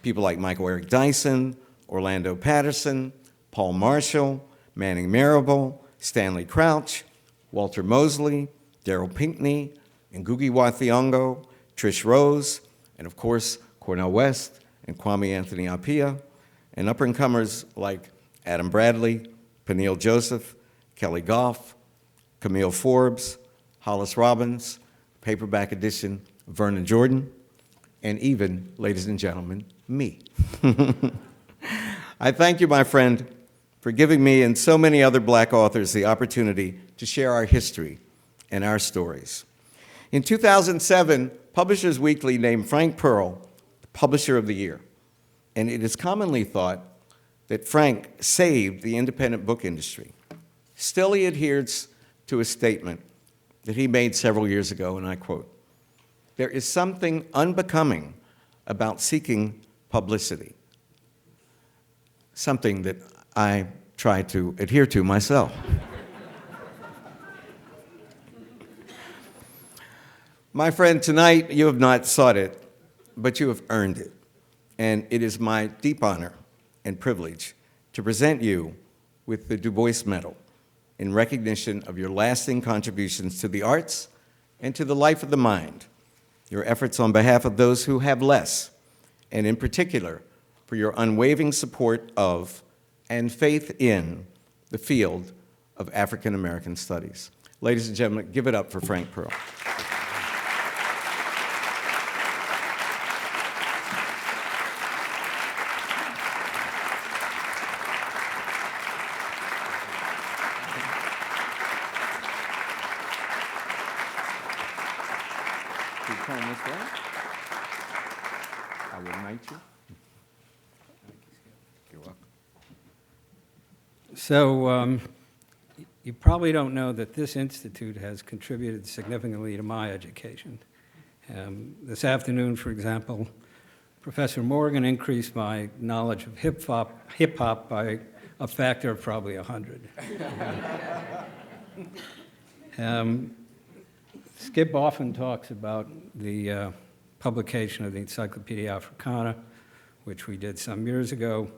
people like Michael Eric Dyson, Orlando Patterson, Paul Marshall, Manning Marable, Stanley Crouch, Walter Mosley, Darrell Pinckney, Ngugi wa Thiong'o, Trish Rose, and of course, Cornel West and Kwame Anthony Appiah, and up-and-comers like Adam Bradley, Peniel Joseph, Kelly Goff, Camille Forbes, Hollis Robbins, paperback edition of Vernon Jordan, and even, ladies and gentlemen, me. I thank you, my friend, for giving me and so many other black authors the opportunity to share our history and our stories. In 2007, Publishers Weekly named Frank Pearl Publisher of the Year, and it is commonly thought that Frank saved the independent book industry. Still, he adheres to a statement that he made several years ago, and I quote, "There is something unbecoming about seeking publicity," something that I try to adhere to myself. My friend, tonight you have not sought it, but you have earned it. And it is my deep honor and privilege to present you with the Du Bois Medal in recognition of your lasting contributions to the arts and to the life of the mind, your efforts on behalf of those who have less, and in particular, for your unwavering support of and faith in the field of African American studies. Ladies and gentlemen, give it up for Frank Pearl. I will knight you. You're welcome. So you probably don't know that this institute has contributed significantly to my education. This afternoon, for example, Professor Morgan increased my knowledge of hip-hop by a factor of probably 100. Skip often talks about the publication of the Encyclopedia Africana, which we did some years ago.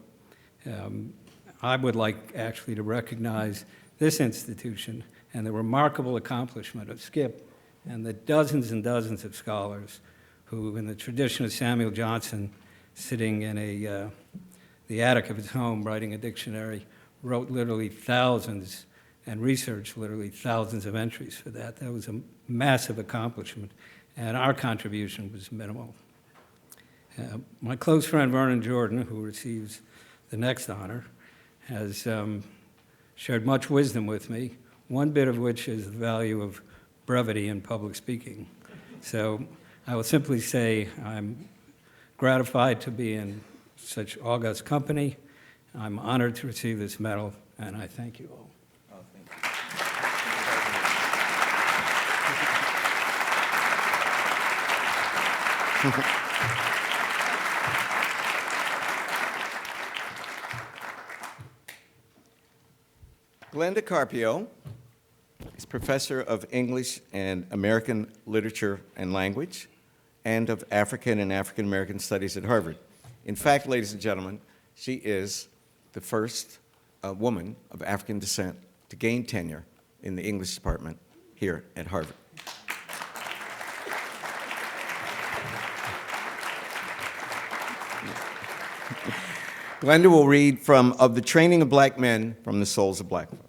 I would like actually to recognize this institution and the remarkable accomplishment of Skip and the dozens and dozens of scholars who, in the tradition of Samuel Johnson, sitting in the attic of his home writing a dictionary, wrote literally thousands and researched literally thousands of entries for that. That was a massive accomplishment, and our contribution was minimal. My close friend Vernon Jordan, who receives the next honor, has shared much wisdom with me, one bit of which is the value of brevity in public speaking. So I will simply say I'm gratified to be in such august company. I'm honored to receive this medal, and I thank you all. Glenda Carpio is professor of English and American Literature and Language and of African and African American Studies at Harvard. In fact, ladies and gentlemen, she is the first woman of African descent to gain tenure in the English department here at Harvard. Glenda will read from Of the Training of Black Men from the Souls of Black Folk.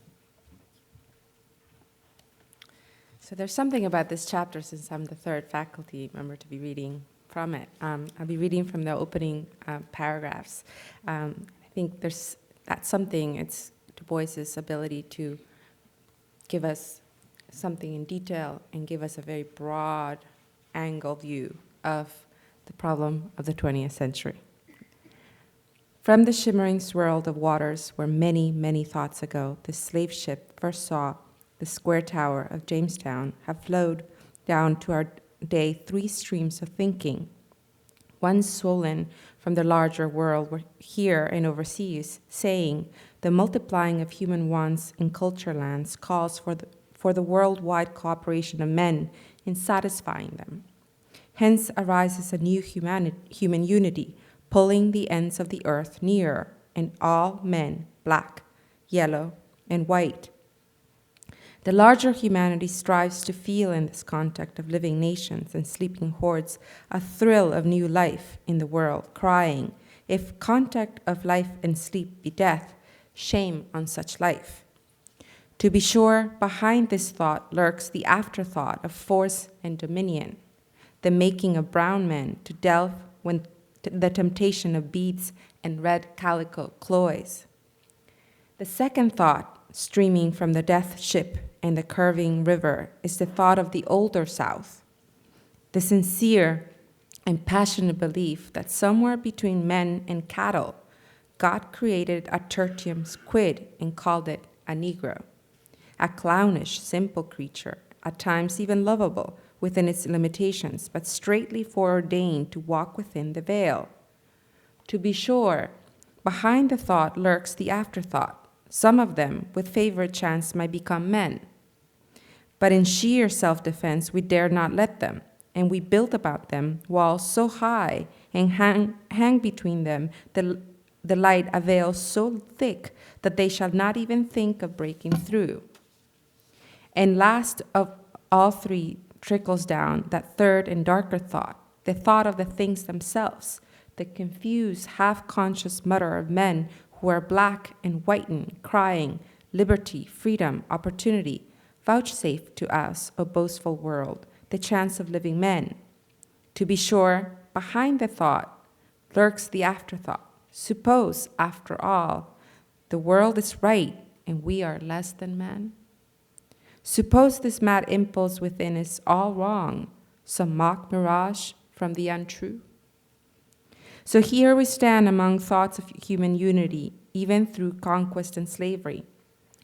So there's something about this chapter, since I'm the third faculty member to be reading from it. I'll be reading from the opening paragraphs. I think that's something, it's Du Bois's ability to give us something in detail and give us a very broad angle view of the problem of the 20th century. From the shimmering swirl of waters where many, many thoughts ago the slave ship first saw the square tower of Jamestown have flowed down to our day 3 streams of thinking. One swollen from the larger world were here and overseas, saying the multiplying of human wants in culture lands calls for the worldwide cooperation of men in satisfying them. Hence arises a new human unity, pulling the ends of the earth nearer, and all men, black, yellow, and white. The larger humanity strives to feel in this contact of living nations and sleeping hordes a thrill of new life in the world, crying, if contact of life and sleep be death, shame on such life. To be sure, behind this thought lurks the afterthought of force and dominion, the making of brown men to delve when the temptation of beads and red calico cloys. The second thought, streaming from the death ship and the curving river, is the thought of the older South, the sincere and passionate belief that somewhere between men and cattle, God created a tertium quid and called it a Negro, a clownish, simple creature, at times even lovable within its limitations, but straightly foreordained to walk within the veil. To be sure, behind the thought lurks the afterthought. Some of them, with favored chance, might become men. But in sheer self-defense, we dare not let them, and we build about them walls so high and hang between them the light a veil so thick that they shall not even think of breaking through. And last of all 3 trickles down that third and darker thought, the thought of the things themselves, the confused, half-conscious mutter of men who are black and whitened, crying, liberty, freedom, opportunity, vouchsafe to us, O boastful world, the chance of living men. To be sure, behind the thought lurks the afterthought. Suppose, after all, the world is right and we are less than men? Suppose this mad impulse within is all wrong, some mock mirage from the untrue? So here we stand among thoughts of human unity, even through conquest and slavery,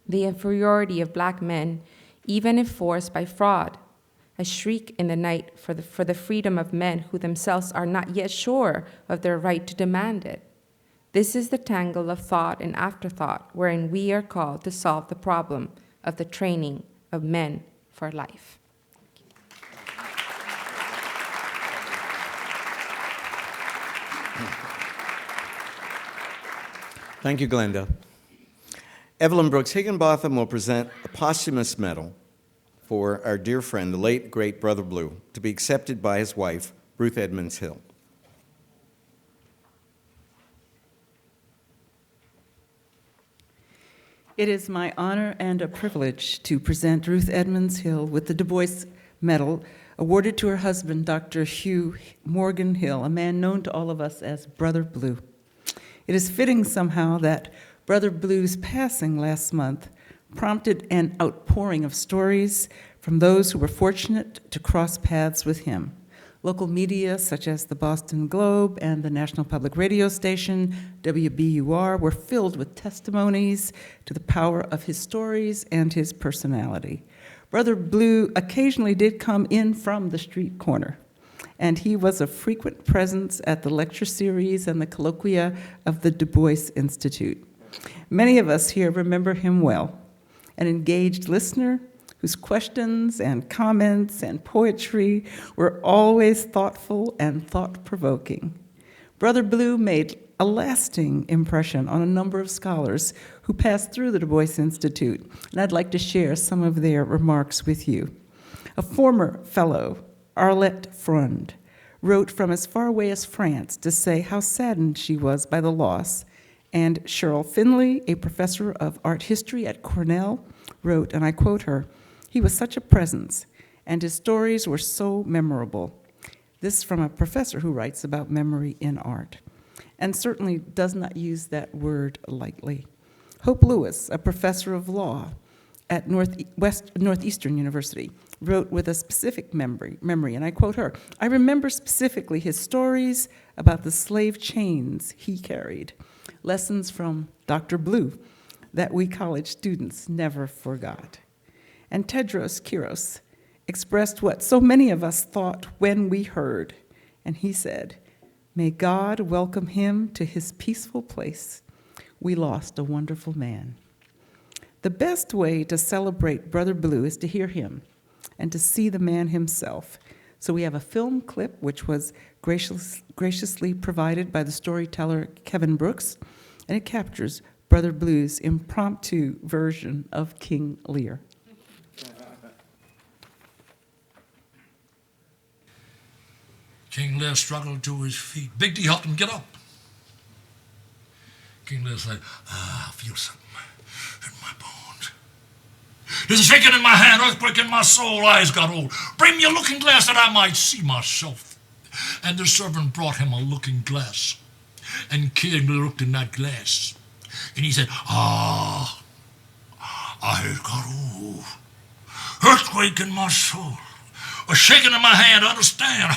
the inferiority of black men, even if forced by fraud, a shriek in the night for the freedom of men who themselves are not yet sure of their right to demand it. This is the tangle of thought and afterthought wherein we are called to solve the problem of the training of men for life. Thank you, Glenda. Evelyn Brooks Higginbotham will present a posthumous medal for our dear friend, the late, great Brother Blue, to be accepted by his wife, Ruth Edmonds Hill. It is my honor and a privilege to present Ruth Edmonds Hill with the Du Bois Medal, awarded to her husband, Dr. Hugh Morgan Hill, a man known to all of us as Brother Blue. It is fitting somehow that Brother Blue's passing last month prompted an outpouring of stories from those who were fortunate to cross paths with him. Local media, such as the Boston Globe and the National Public Radio station, WBUR, were filled with testimonies to the power of his stories and his personality. Brother Blue occasionally did come in from the street corner, and he was a frequent presence at the lecture series and the colloquia of the Du Bois Institute. Many of us here remember him well, an engaged listener whose questions and comments and poetry were always thoughtful and thought-provoking. Brother Blue made a lasting impression on a number of scholars who passed through the Du Bois Institute, and I'd like to share some of their remarks with you. A former fellow, Arlette Freund, wrote from as far away as France to say how saddened she was by the loss, and Cheryl Finley, a professor of art history at Cornell, wrote, and I quote her, "He was such a presence, and his stories were so memorable." This from a professor who writes about memory in art. and certainly does not use that word lightly. Hope Lewis, a professor of law at Northeastern University, wrote with a specific memory, and I quote her, "I remember specifically his stories about the slave chains he carried, lessons from Dr. Blue that we college students never forgot." And Tedros Kiros expressed what so many of us thought when we heard, and he said, "May God welcome him to his peaceful place. We lost a wonderful man." The best way to celebrate Brother Blue is to hear him and to see the man himself. So we have a film clip which was graciously provided by the storyteller Kevin Brooks, and it captures Brother Blue's impromptu version of King Lear. King Lear struggled to his feet. Big D helped him get up. King Lear said, I feel something in my bones. There's a shaking in my hand, earthquake in my soul, eyes got old. Bring me a looking glass that I might see myself. And the servant brought him a looking glass. And King Lear looked in that glass. And he said, I got old. Earthquake in my soul. A shaking in my hand, understand.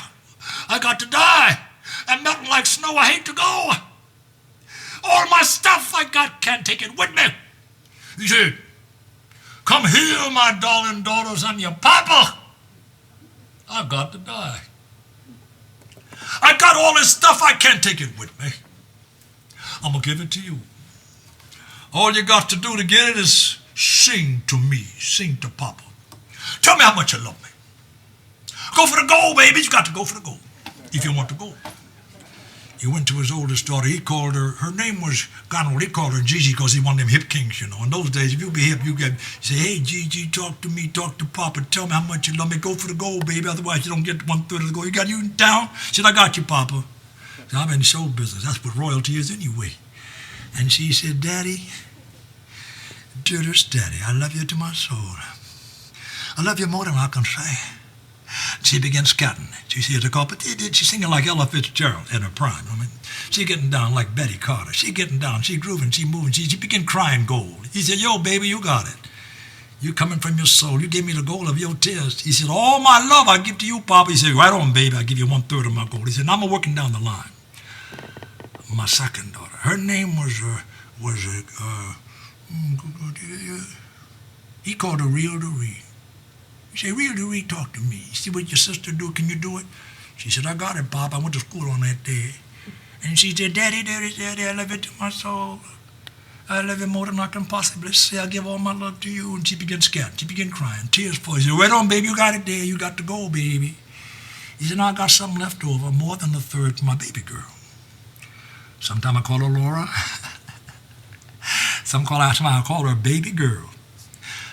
I got to die. I'm melting like snow. I hate to go. All my stuff I got, can't take it with me. He said, come here, my darling daughters. I'm your papa. I've got to die. I got all this stuff. I can't take it with me. I'm going to give it to you. All you got to do to get it is sing to me. Sing to Papa. Tell me how much you love me. Go for the gold, baby. You got to go for the gold if you want to go. He went to his oldest daughter. He called her name was Gonald. He called her Gigi because he wanted them hip kings, you know. In those days, if you be hip, you say, hey, Gigi, talk to me, talk to Papa. Tell me how much you love me. Go for the gold, baby. Otherwise, you don't get 1/3 of the gold. You got you in town? She said, I got you, Papa. So I'm in show business. That's what royalty is anyway. And she said, Daddy, dearest Daddy, I love you to my soul. I love you more than I can say. She began scouting. She said the carpet. She's singing like Ella Fitzgerald in her prime. I mean, she getting down like Betty Carter. She getting down. She grooving. She moving. She began crying gold. He said, yo, baby, you got it. You coming from your soul. You gave me the gold of your tears. He said, all my love I give to you, Papa. He said, right on, baby. I give you 1/3 of my gold. He said, now I'm working down the line. My second daughter. Her name was he called her Real to Read. He said, Real to Read, talk to me. You see what your sister do? Can you do it? She said, I got it, Pop. I went to school on that day. And she said, Daddy, Daddy, Daddy, I love you to my soul. I love you more than I can possibly say. I give all my love to you. And she began scouting. She began crying. Tears for her. He said, right on, baby. You got it there. You got to go, baby. He said, now I got something left over, more than 1/3 for my baby girl. Sometime I call her Laura. Sometimes I call her baby girl.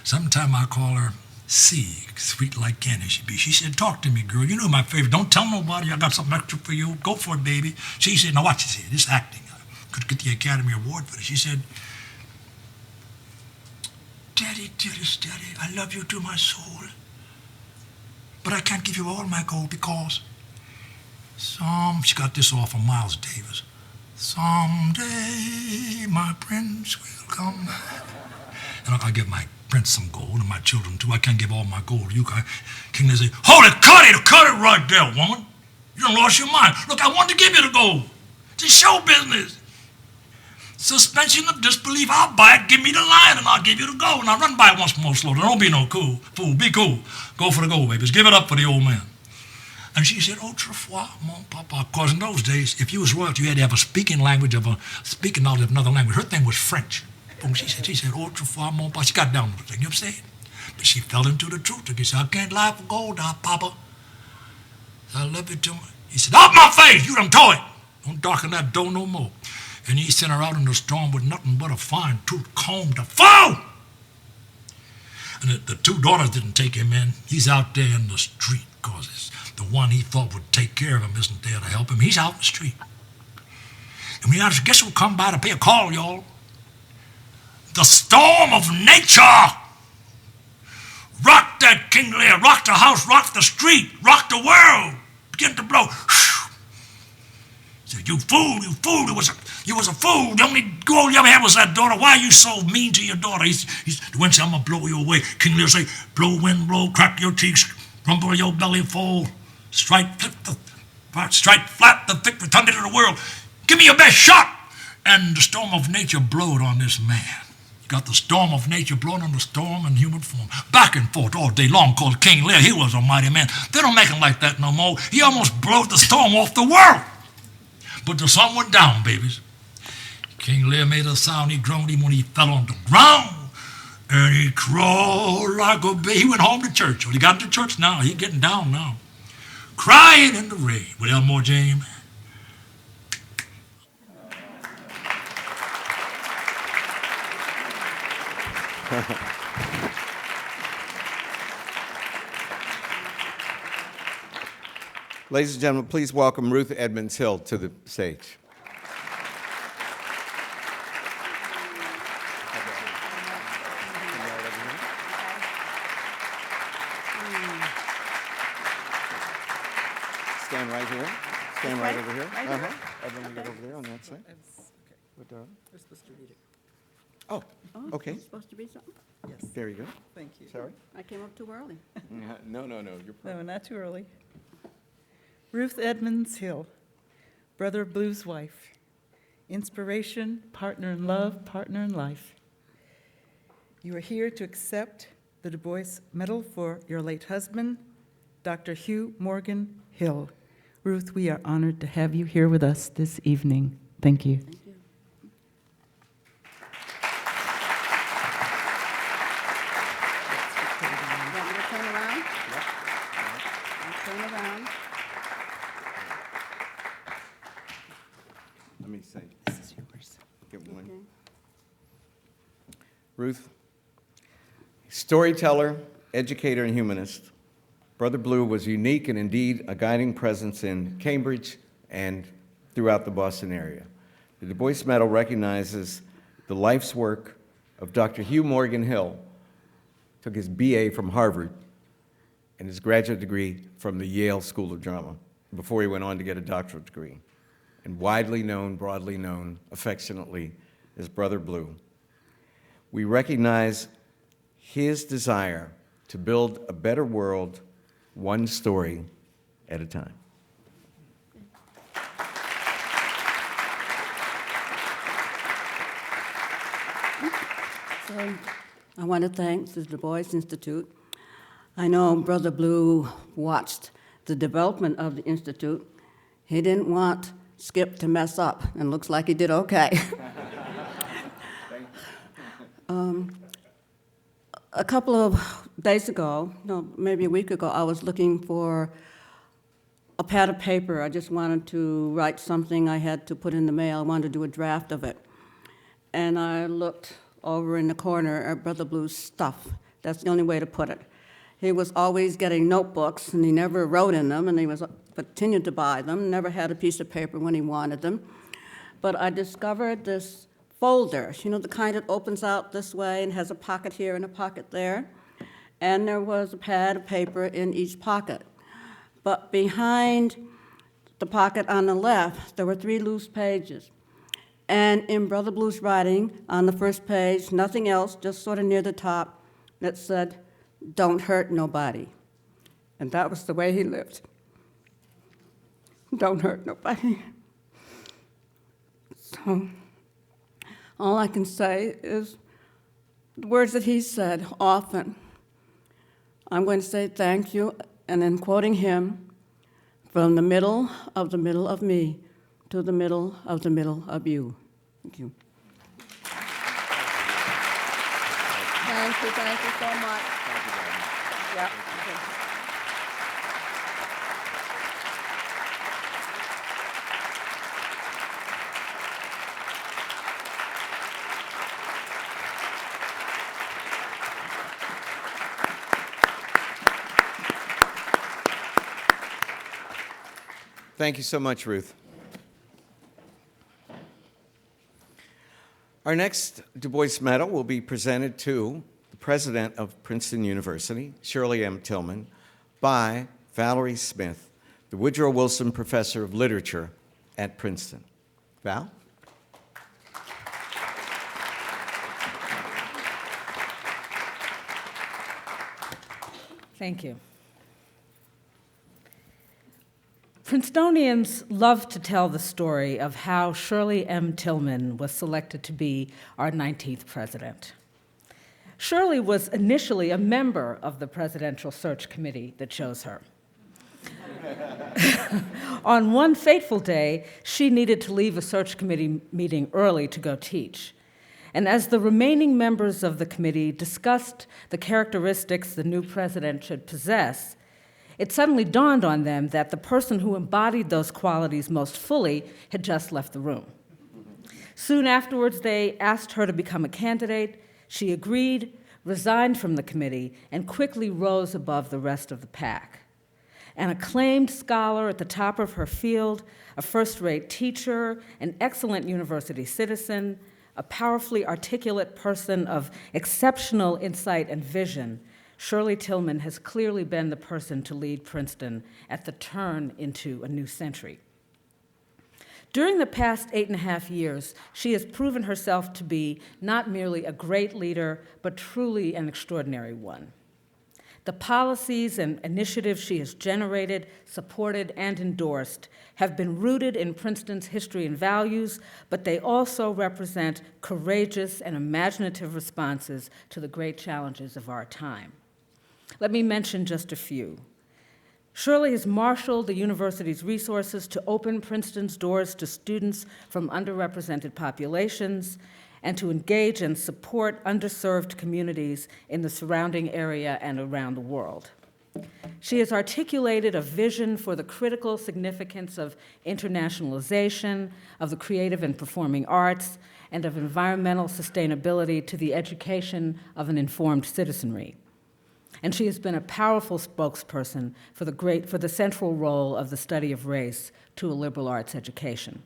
Sometime I call her C, sweet like candy she be. She said, talk to me, girl. You know my favorite. Don't tell nobody. I got something extra for you. Go for it, baby. She said, now watch this here. This acting. I could get the Academy Award for this. She said, Daddy, dearest Daddy, I love you to my soul. But I can't give you all my gold because she got this off of Miles Davis. Someday my prince will come. And I give my prince some gold and my children too. I can't give all my gold to you. King Lear say, hold it, cut it right there, woman. You done lost your mind. Look, I wanted to give you the gold. It's show business. Suspension of disbelief. I'll buy it. Give me the line and I'll give you the gold. And I'll run by it once more slowly. Don't be no fool. Be cool. Go for the gold, babies. Give it up for the old man. And she said, autrefois, mon papa. Because in those days, if you was royalty, you had to have a speaking knowledge of another language. Her thing was French. She said, autrefois, mon papa. She got down with the thing, you know what I'm saying? But she fell into the truth. She said, I can't lie for gold now, Papa. I love you too much. He said, off my face, you done tore it. Don't darken that door no more. And he sent her out in the storm with nothing but a fine tooth comb to fall. And the two daughters didn't take him in. He's out there in the street because the one he thought would take care of him isn't there to help him. He's out in the street. And we guess who'll come by to pay a call, y'all? The storm of nature. Rocked that King Lear, rocked the house, rocked the street, rocked the world. Begin to blow. He said, You fool, you fool. You was a fool. The only goal you ever had was that daughter. Why are you so mean to your daughter? The wind say, I'm going to blow you away. King Lear say, blow, wind, blow, crack your cheeks, rumble your belly full, strike flat the thick rotundity of the world. Give me your best shot. And the storm of nature blowed on this man. You got the storm of nature blowing on the storm in human form. Back and forth all day long, called King Lear. He was a mighty man. They don't make him like that no more. He almost blew the storm off the world. But the sun went down, babies. King Lear made a sound. He groaned him when he fell on the ground. And he crawled like a baby. He went home to church. Well, he got to church now. He's getting down now. Crying in the rain. With Elmore James. Ladies and gentlemen, please welcome Ruth Edmonds Hill to the stage. Stand right here. Stand right over here. Everyone get over there on that side. We're supposed to read it. Oh, okay. I'm supposed to read something? Yes. There you go. Thank you. Sorry. I came up too early. No, you're No, not too early. Ruth Edmonds Hill, Brother Blue's wife, inspiration, partner in love, partner in life. You are here to accept the Du Bois Medal for your late husband, Dr. Hugh Morgan Hill. Ruth, we are honored to have you here with us this evening. Thank you. Thank you. Want me to turn around? I'll turn around. Let me say. This is yours. Get one. Okay. Ruth, storyteller, educator, and humanist, Brother Blue was unique and indeed a guiding presence in Cambridge and throughout the Boston area. The Du Bois Medal recognizes the life's work of Dr. Hugh Morgan Hill, took his BA from Harvard and his graduate degree from the Yale School of Drama before he went on to get a doctorate degree, and widely known, broadly known, affectionately as Brother Blue. We recognize his desire to build a better world, one story at a time. So I want to thank the Du Bois Institute. I know Brother Blue watched the development of the Institute. He didn't want Skip to mess up, and looks like he did okay. A couple of days ago, no, maybe a week ago, I was looking for a pad of paper. I just wanted to write something I had to put in the mail. I wanted to do a draft of it. And I looked over in the corner at Brother Blue's stuff. That's the only way to put it. He was always getting notebooks, and he never wrote in them, and he was continued to buy them, never had a piece of paper when he wanted them. But I discovered this folder, you know, the kind that opens out this way and has a pocket here and a pocket there. And there was a pad of paper in each pocket. But behind the pocket on the left, there were 3 loose pages. And in Brother Blue's writing, on the first page, nothing else, just sort of near the top, that said, "Don't hurt nobody." And that was the way he lived. Don't hurt nobody. So all I can say is the words that he said often. I'm going to say thank you, and then quoting him, from the middle of me to the middle of you. Thank you. Thank you so much. Thank you very much. Yeah. Okay. Thank you so much, Ruth. Our next Du Bois Medal will be presented to the president of Princeton University, Shirley M. Tillman, by Valerie Smith, the Woodrow Wilson Professor of Literature at Princeton. Val? Thank you. Princetonians love to tell the story of how Shirley M. Tillman was selected to be our 19th president. Shirley was initially a member of the Presidential Search Committee that chose her. On one fateful day, she needed to leave a search committee meeting early to go teach. And as the remaining members of the committee discussed the characteristics the new president should possess, it suddenly dawned on them that the person who embodied those qualities most fully had just left the room. Soon afterwards, they asked her to become a candidate. She agreed, resigned from the committee, and quickly rose above the rest of the pack. An acclaimed scholar at the top of her field, a first-rate teacher, an excellent university citizen, a powerfully articulate person of exceptional insight and vision, Shirley Tillman has clearly been the person to lead Princeton at the turn into a new century. During the past 8.5 years, she has proven herself to be not merely a great leader, but truly an extraordinary one. The policies and initiatives she has generated, supported, and endorsed have been rooted in Princeton's history and values, but they also represent courageous and imaginative responses to the great challenges of our time. Let me mention just a few. Shirley has marshaled the university's resources to open Princeton's doors to students from underrepresented populations and to engage and support underserved communities in the surrounding area and around the world. She has articulated a vision for the critical significance of internationalization, of the creative and performing arts, and of environmental sustainability to the education of an informed citizenry. And she has been a powerful spokesperson for the central role of the study of race to a liberal arts education.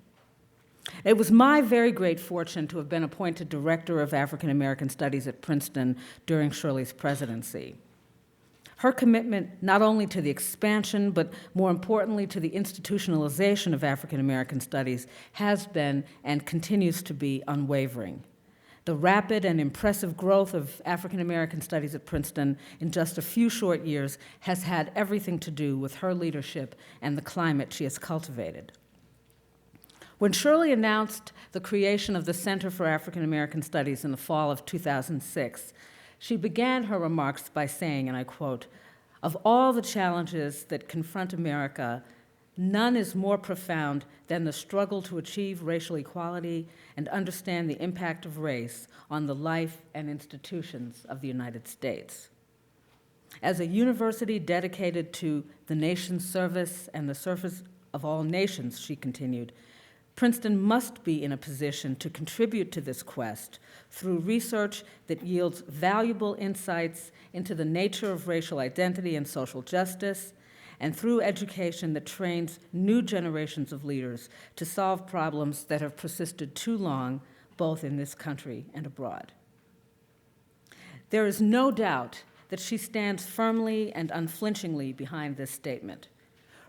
It was my very great fortune to have been appointed Director of African American Studies at Princeton during Shirley's presidency. Her commitment not only to the expansion, but more importantly to the institutionalization of African American studies has been and continues to be unwavering. The rapid and impressive growth of African American studies at Princeton in just a few short years has had everything to do with her leadership and the climate she has cultivated. When Shirley announced the creation of the Center for African American Studies in the fall of 2006, she began her remarks by saying, and I quote, "Of all the challenges that confront America, none is more profound than the struggle to achieve racial equality and understand the impact of race on the life and institutions of the United States. As a university dedicated to the nation's service and the service of all nations," she continued, "Princeton must be in a position to contribute to this quest through research that yields valuable insights into the nature of racial identity and social justice, and through education that trains new generations of leaders to solve problems that have persisted too long, both in this country and abroad." There is no doubt that she stands firmly and unflinchingly behind this statement.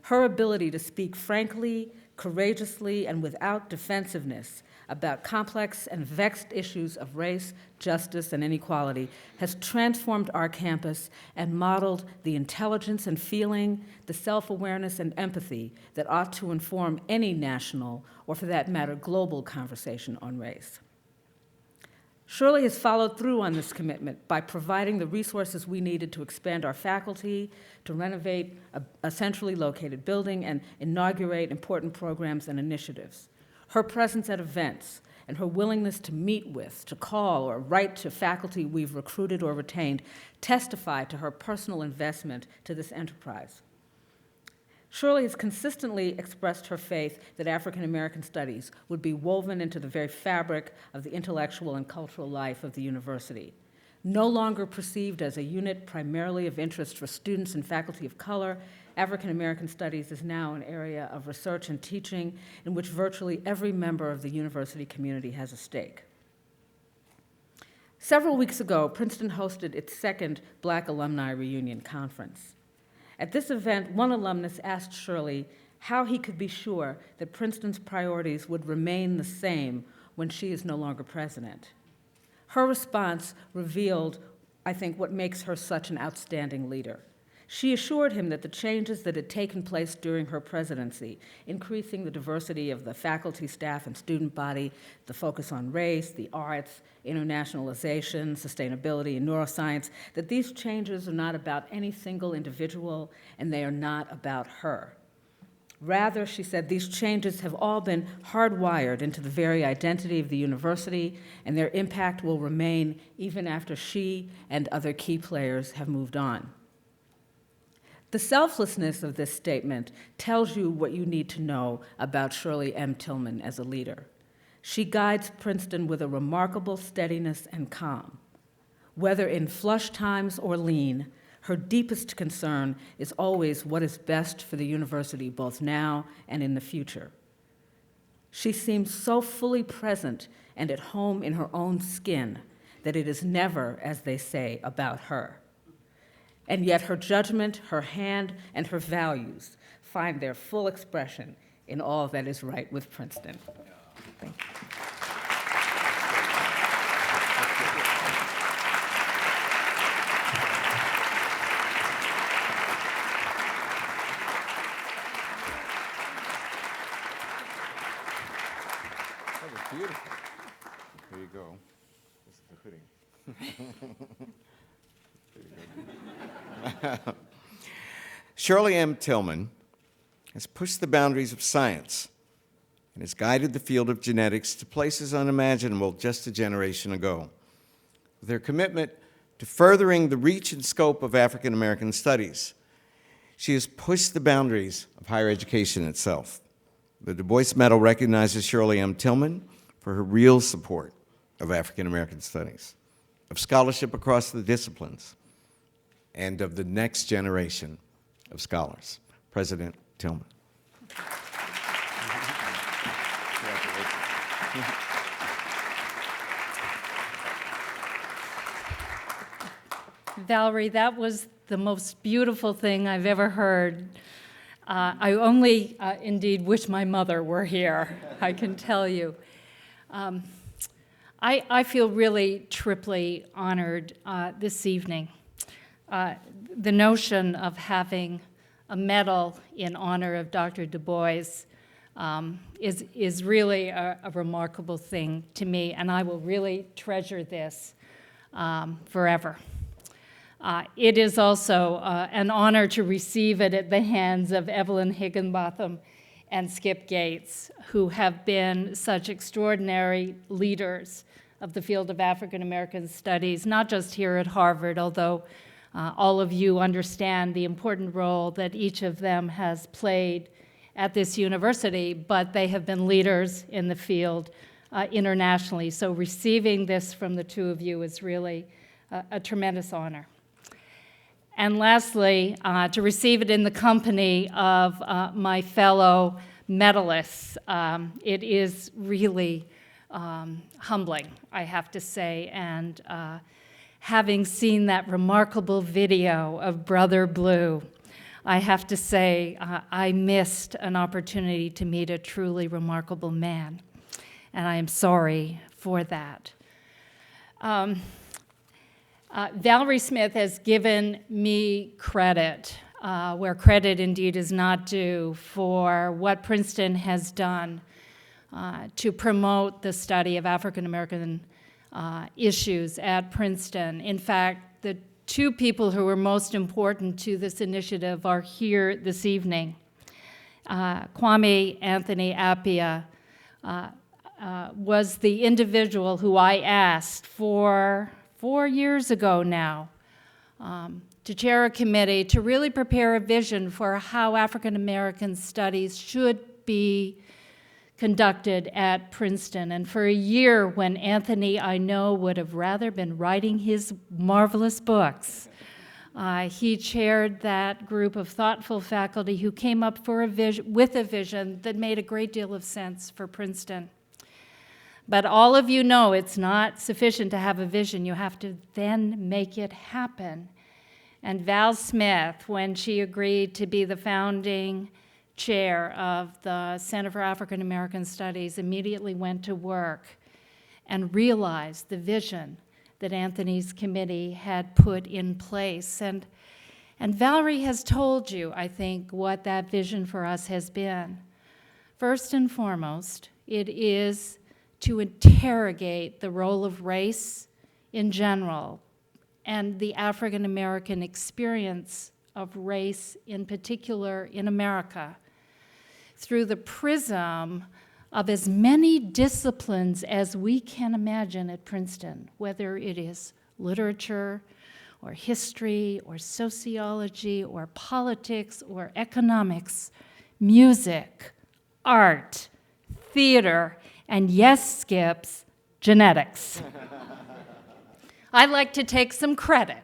Her ability to speak frankly, courageously, and without defensiveness about complex and vexed issues of race, justice, and inequality has transformed our campus and modeled the intelligence and feeling, the self-awareness and empathy that ought to inform any national, or for that matter, global conversation on race. Shirley has followed through on this commitment by providing the resources we needed to expand our faculty, to renovate a centrally located building, and inaugurate important programs and initiatives. Her presence at events and her willingness to meet with, to call, or write to faculty we've recruited or retained testify to her personal investment to this enterprise. Shirley has consistently expressed her faith that African American studies would be woven into the very fabric of the intellectual and cultural life of the university. No longer perceived as a unit primarily of interest for students and faculty of color, African American studies is now an area of research and teaching in which virtually every member of the university community has a stake. Several weeks ago, Princeton hosted its second Black Alumni Reunion Conference. At this event, one alumnus asked Shirley how he could be sure that Princeton's priorities would remain the same when she is no longer president. Her response revealed, I think, what makes her such an outstanding leader. She assured him that the changes that had taken place during her presidency, increasing the diversity of the faculty, staff, and student body, the focus on race, the arts, internationalization, sustainability, and neuroscience, that these changes are not about any single individual, and they are not about her. Rather, she said, these changes have all been hardwired into the very identity of the university, and their impact will remain even after she and other key players have moved on. The selflessness of this statement tells you what you need to know about Shirley M. Tillman as a leader. She guides Princeton with a remarkable steadiness and calm. Whether in flush times or lean, her deepest concern is always what is best for the university, both now and in the future. She seems so fully present and at home in her own skin that it is never, as they say, about her. And yet her judgment, her hand, and her values find their full expression in all that is right with Princeton. Thank you. That was beautiful. Here you go. This is the hoodie. Shirley M. Tillman has pushed the boundaries of science and has guided the field of genetics to places unimaginable just a generation ago. With her commitment to furthering the reach and scope of African American studies, she has pushed the boundaries of higher education itself. The Du Bois Medal recognizes Shirley M. Tillman for her real support of African American studies, of scholarship across the disciplines, and of the next generation of scholars. President Tillman. Valerie, that was the most beautiful thing I've ever heard. I only indeed wish my mother were here, I can tell you. I feel really triply honored this evening. The notion of having a medal in honor of Dr. Du Bois is really a remarkable thing to me, and I will really treasure this forever. It is also an honor to receive it at the hands of Evelyn Higginbotham and Skip Gates, who have been such extraordinary leaders of the field of African American studies, not just here at Harvard, although all of you understand the important role that each of them has played at this university, but they have been leaders in the field internationally. So receiving this from the two of you is really a tremendous honor. And lastly, to receive it in the company of my fellow medalists, it is really humbling, I have to say, and having seen that remarkable video of Brother Blue, I have to say I missed an opportunity to meet a truly remarkable man, and I am sorry for that. Valerie Smith has given me credit, where credit indeed is not due, for what Princeton has done to promote the study of African American issues at Princeton. In fact, the two people who were most important to this initiative are here this evening. Kwame Anthony Appiah was the individual who I asked for 4 years ago now to chair a committee to really prepare a vision for how African American studies should be conducted at Princeton. And for a year, when Anthony, I know, would have rather been writing his marvelous books, he chaired that group of thoughtful faculty who came up with a vision that made a great deal of sense for Princeton. But all of you know it's not sufficient to have a vision. You have to then make it happen. And Val Smith, when she agreed to be the founding chair of the Center for African American Studies, immediately went to work and realized the vision that Anthony's committee had put in place. And Valerie has told you, I think, what that vision for us has been. First and foremost, it is to interrogate the role of race in general and the African American experience of race in particular in America through the prism of as many disciplines as we can imagine at Princeton, whether it is literature or history or sociology or politics or economics, music, art, theater, and yes, Skips, genetics. I'd like to take some credit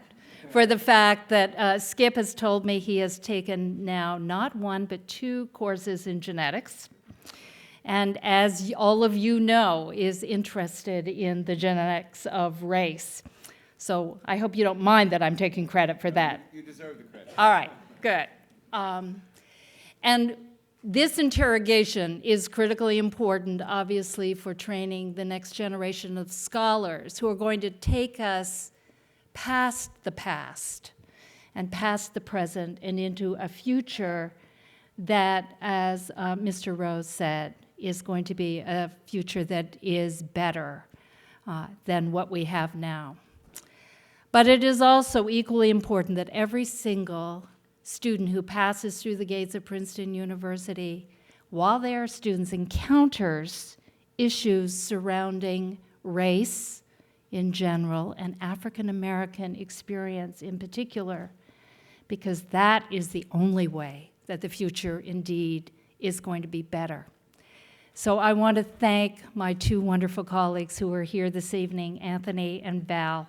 for the fact that Skip has told me he has taken now not one but 2 courses in genetics, and as all of you know, is interested in the genetics of race. So I hope you don't mind that I'm taking credit for that. You deserve the credit. All right, good. And this interrogation is critically important, obviously, for training the next generation of scholars who are going to take us past the past and past the present and into a future that, as Mr. Rose said, is going to be a future that is better than what we have now. But it is also equally important that every single student who passes through the gates of Princeton University, while they are students, encounters issues surrounding race in general and African American experience in particular, because that is the only way that the future indeed is going to be better. So I want to thank my 2 wonderful colleagues who are here this evening, Anthony and Val,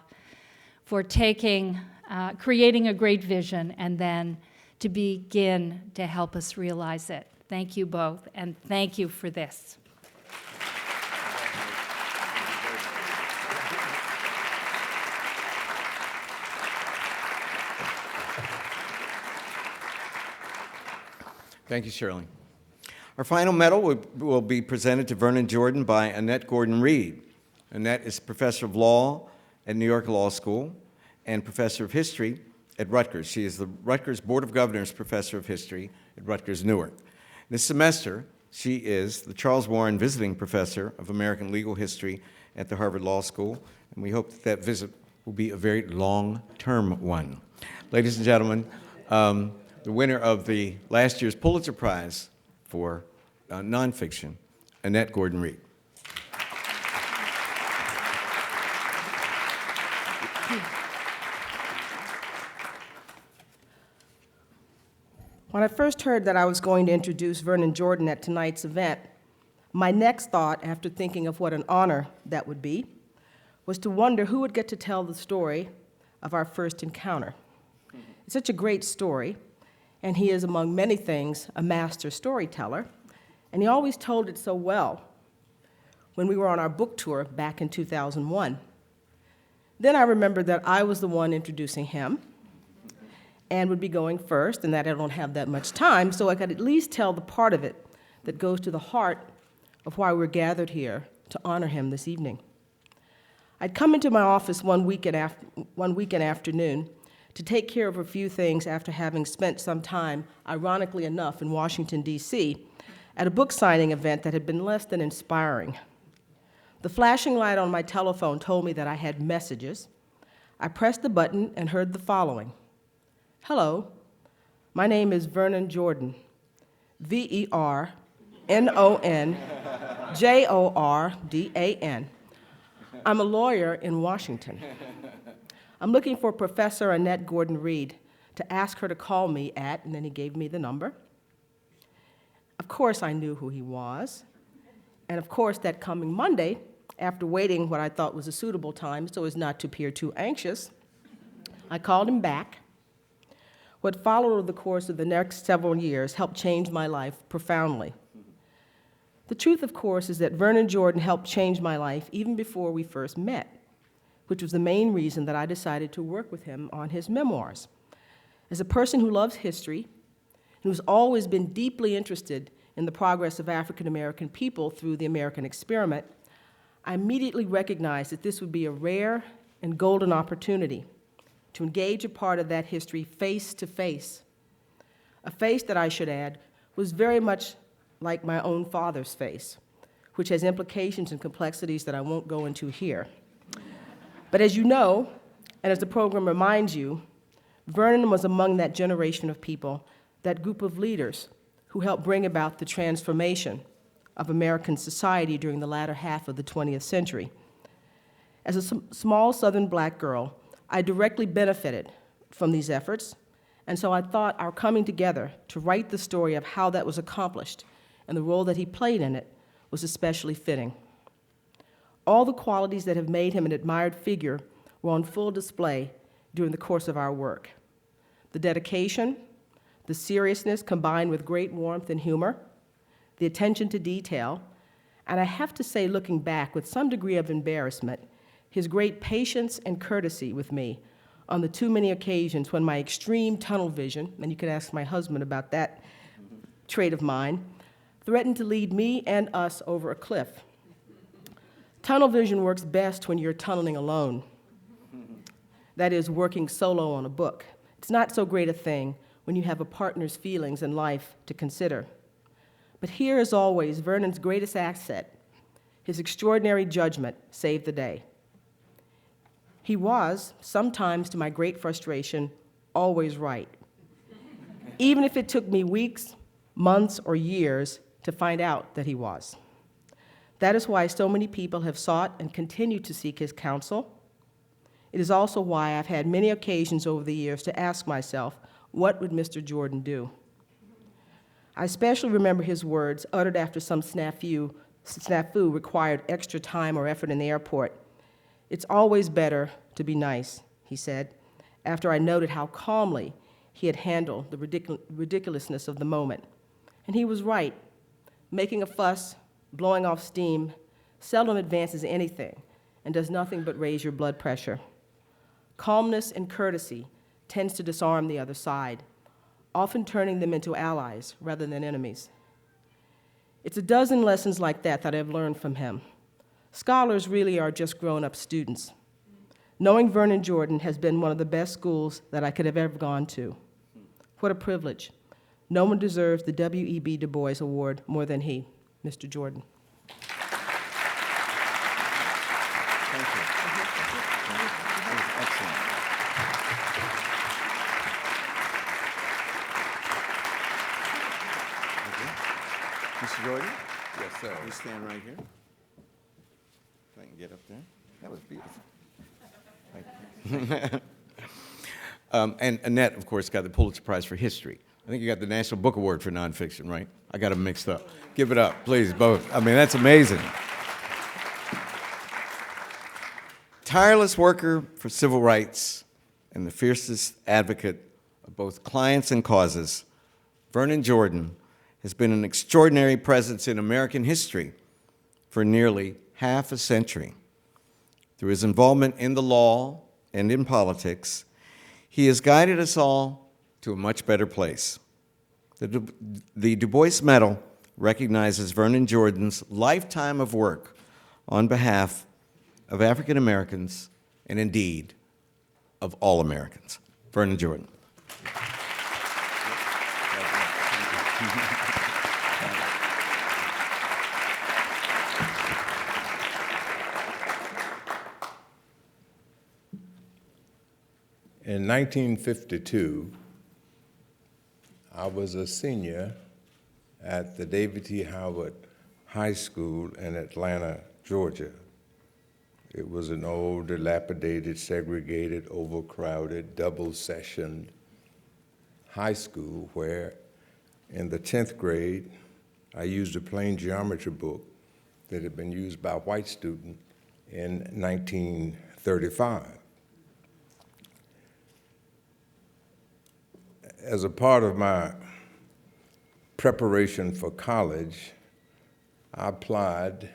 for creating a great vision and then to begin to help us realize it. Thank you both, and thank you for this. Thank you, Shirley. Our final medal will be presented to Vernon Jordan by Annette Gordon-Reed. Annette is professor of law at New York Law School and professor of history at Rutgers. She is the Rutgers Board of Governors Professor of History at Rutgers Newark. This semester, she is the Charles Warren Visiting Professor of American Legal History at the Harvard Law School, and we hope that that visit will be a very long-term one. Ladies and gentlemen, the winner of the last year's Pulitzer Prize for nonfiction, Annette Gordon-Reed. When I first heard that I was going to introduce Vernon Jordan at tonight's event, my next thought, after thinking of what an honor that would be, was to wonder who would get to tell the story of our first encounter. It's such a great story, and he is, among many things, a master storyteller, and he always told it so well when we were on our book tour back in 2001. Then I remembered that I was the one introducing him and would be going first, and that I don't have that much time, so I could at least tell the part of it that goes to the heart of why we're gathered here to honor him this evening. I'd come into my office one weekend afternoon to take care of a few things after having spent some time, ironically enough, in Washington, D.C., at a book signing event that had been less than inspiring. The flashing light on my telephone told me that I had messages. I pressed the button and heard the following. Hello, my name is Vernon Jordan, VERNONJORDAN. I'm a lawyer in Washington. I'm looking for Professor Annette Gordon-Reed to ask her to call me at, and then he gave me the number. Of course I knew who he was, and of course that coming Monday, after waiting what I thought was a suitable time so as not to appear too anxious, I called him back. What followed over the course of the next several years helped change my life profoundly. The truth, of course, is that Vernon Jordan helped change my life even before we first met, which was the main reason that I decided to work with him on his memoirs. As a person who loves history who's always been deeply interested in the progress of African American people through the American experiment, I immediately recognized that this would be a rare and golden opportunity to engage a part of that history face to face. A face that, I should add, was very much like my own father's face, which has implications and complexities that I won't go into here. But as you know, and as the program reminds you, Vernon was among that generation of people, that group of leaders who helped bring about the transformation of American society during the latter half of the 20th century. As a small Southern black girl, I directly benefited from these efforts, and so I thought our coming together to write the story of how that was accomplished and the role that he played in it was especially fitting. All the qualities that have made him an admired figure were on full display during the course of our work. The dedication, the seriousness combined with great warmth and humor, the attention to detail, and I have to say, looking back with some degree of embarrassment, his great patience and courtesy with me on the too many occasions when my extreme tunnel vision, and you can ask my husband about that trait of mine, threatened to lead me and us over a cliff. Tunnel vision works best when you're tunneling alone. That is, working solo on a book. It's not so great a thing when you have a partner's feelings and life to consider. But here, as always, Vernon's greatest asset, his extraordinary judgment, saved the day. He was, sometimes to my great frustration, always right, even if it took me weeks, months, or years to find out that he was. That is why so many people have sought and continue to seek his counsel. It is also why I've had many occasions over the years to ask myself, what would Mr. Jordan do? I especially remember his words uttered after some snafu required extra time or effort in the airport. "It's always better to be nice," he said, after I noted how calmly he had handled the ridiculousness of the moment. And he was right. Making a fuss, blowing off steam, seldom advances anything and does nothing but raise your blood pressure. Calmness and courtesy tends to disarm the other side, often turning them into allies rather than enemies. It's a dozen lessons like that I've learned from him. Scholars really are just grown-up students. Knowing Vernon Jordan has been one of the best schools that I could have ever gone to. What a privilege. No one deserves the W.E.B. Du Bois Award more than he, Mr. Jordan. Thank you. Excellent. Mr. Jordan? Yes, sir. You stand right here. If I can get up there. That was beautiful. Thank you. And Annette, of course, got the Pulitzer Prize for History. I think you got the National Book Award for Nonfiction, right? I got them mixed up. Give it up, please, both. I mean, that's amazing. Tireless worker for civil rights and the fiercest advocate of both clients and causes, Vernon Jordan has been an extraordinary presence in American history for nearly half a century. Through his involvement in the law and in politics, he has guided us all to a much better place. The Du Bois Medal recognizes Vernon Jordan's lifetime of work on behalf of African Americans and indeed of all Americans. Vernon Jordan. In 1952, I was a senior at the David T. Howard High School in Atlanta, Georgia. It was an old, dilapidated, segregated, overcrowded, double-sessioned high school where in the 10th grade, I used a plain geometry book that had been used by a white student in 1935. As a part of my preparation for college, I applied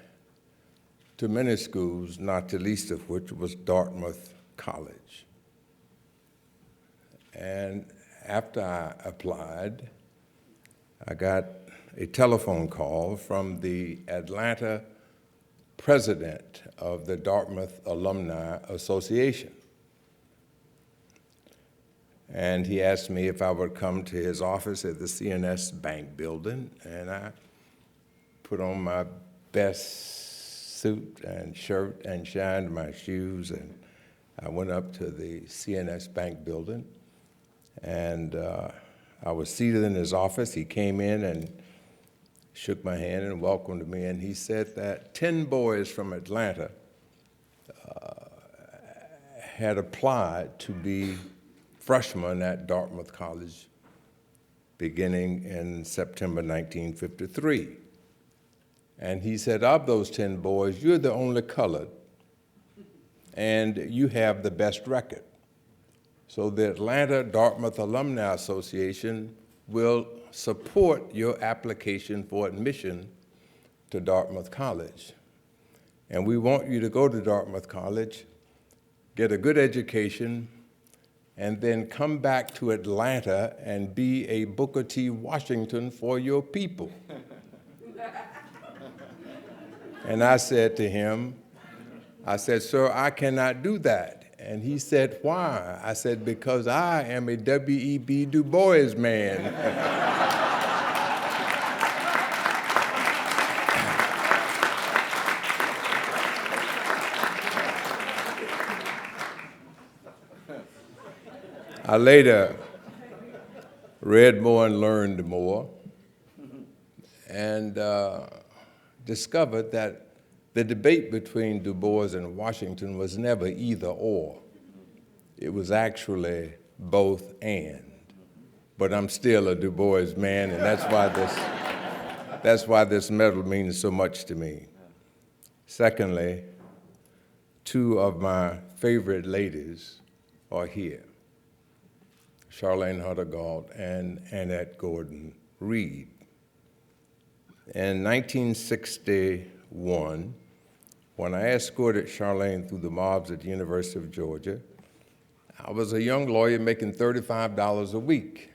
to many schools, not the least of which was Dartmouth College. And after I applied, I got a telephone call from the Atlanta president of the Dartmouth Alumni Association. And he asked me if I would come to his office at the CNS Bank building, and I put on my best suit and shirt and shined my shoes, and I went up to the CNS Bank building, and I was seated in his office. He came in and shook my hand and welcomed me, and he said that 10 boys from Atlanta had applied to be freshmen at Dartmouth College beginning in September 1953. And he said, of those 10 boys, you're the only colored, and you have the best record. So the Atlanta Dartmouth Alumni Association will support your application for admission to Dartmouth College. And we want you to go to Dartmouth College, get a good education, and then come back to Atlanta and be a Booker T. Washington for your people. And I said to him, I said, sir, I cannot do that. And he said, why? I said, because I am a W.E.B. Du Bois man. I later read more and learned more, and discovered that the debate between Du Bois and Washington was never either or. It was actually both and. But I'm still a Du Bois man, and that's why this medal means so much to me. Secondly, two of my favorite ladies are here, Charlene Hunter-Gault and Annette Gordon Reed. In 1961, when I escorted Charlene through the mobs at the University of Georgia, I was a young lawyer making $35 a week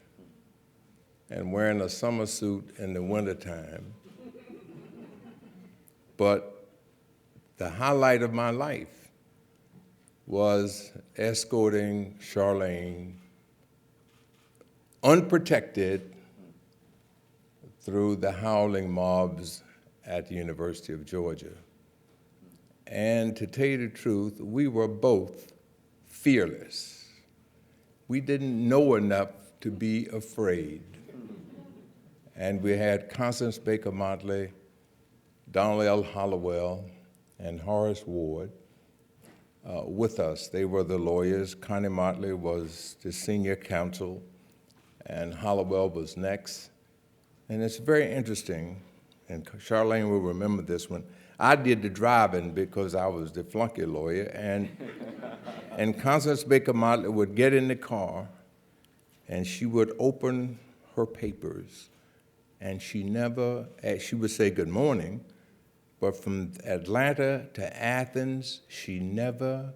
and wearing a summer suit in the wintertime. But the highlight of my life was escorting Charlene unprotected through the howling mobs at the University of Georgia. And to tell you the truth, we were both fearless. We didn't know enough to be afraid. And we had Constance Baker Motley, Donald L. Hollowell, and Horace Ward with us. They were the lawyers. Connie Motley was the senior counsel, and Hollowell was next. And it's very interesting, and Charlene will remember this one. I did the driving because I was the flunky lawyer, and Constance Baker Motley would get in the car, and she would open her papers, and she would say good morning, but from Atlanta to Athens, she never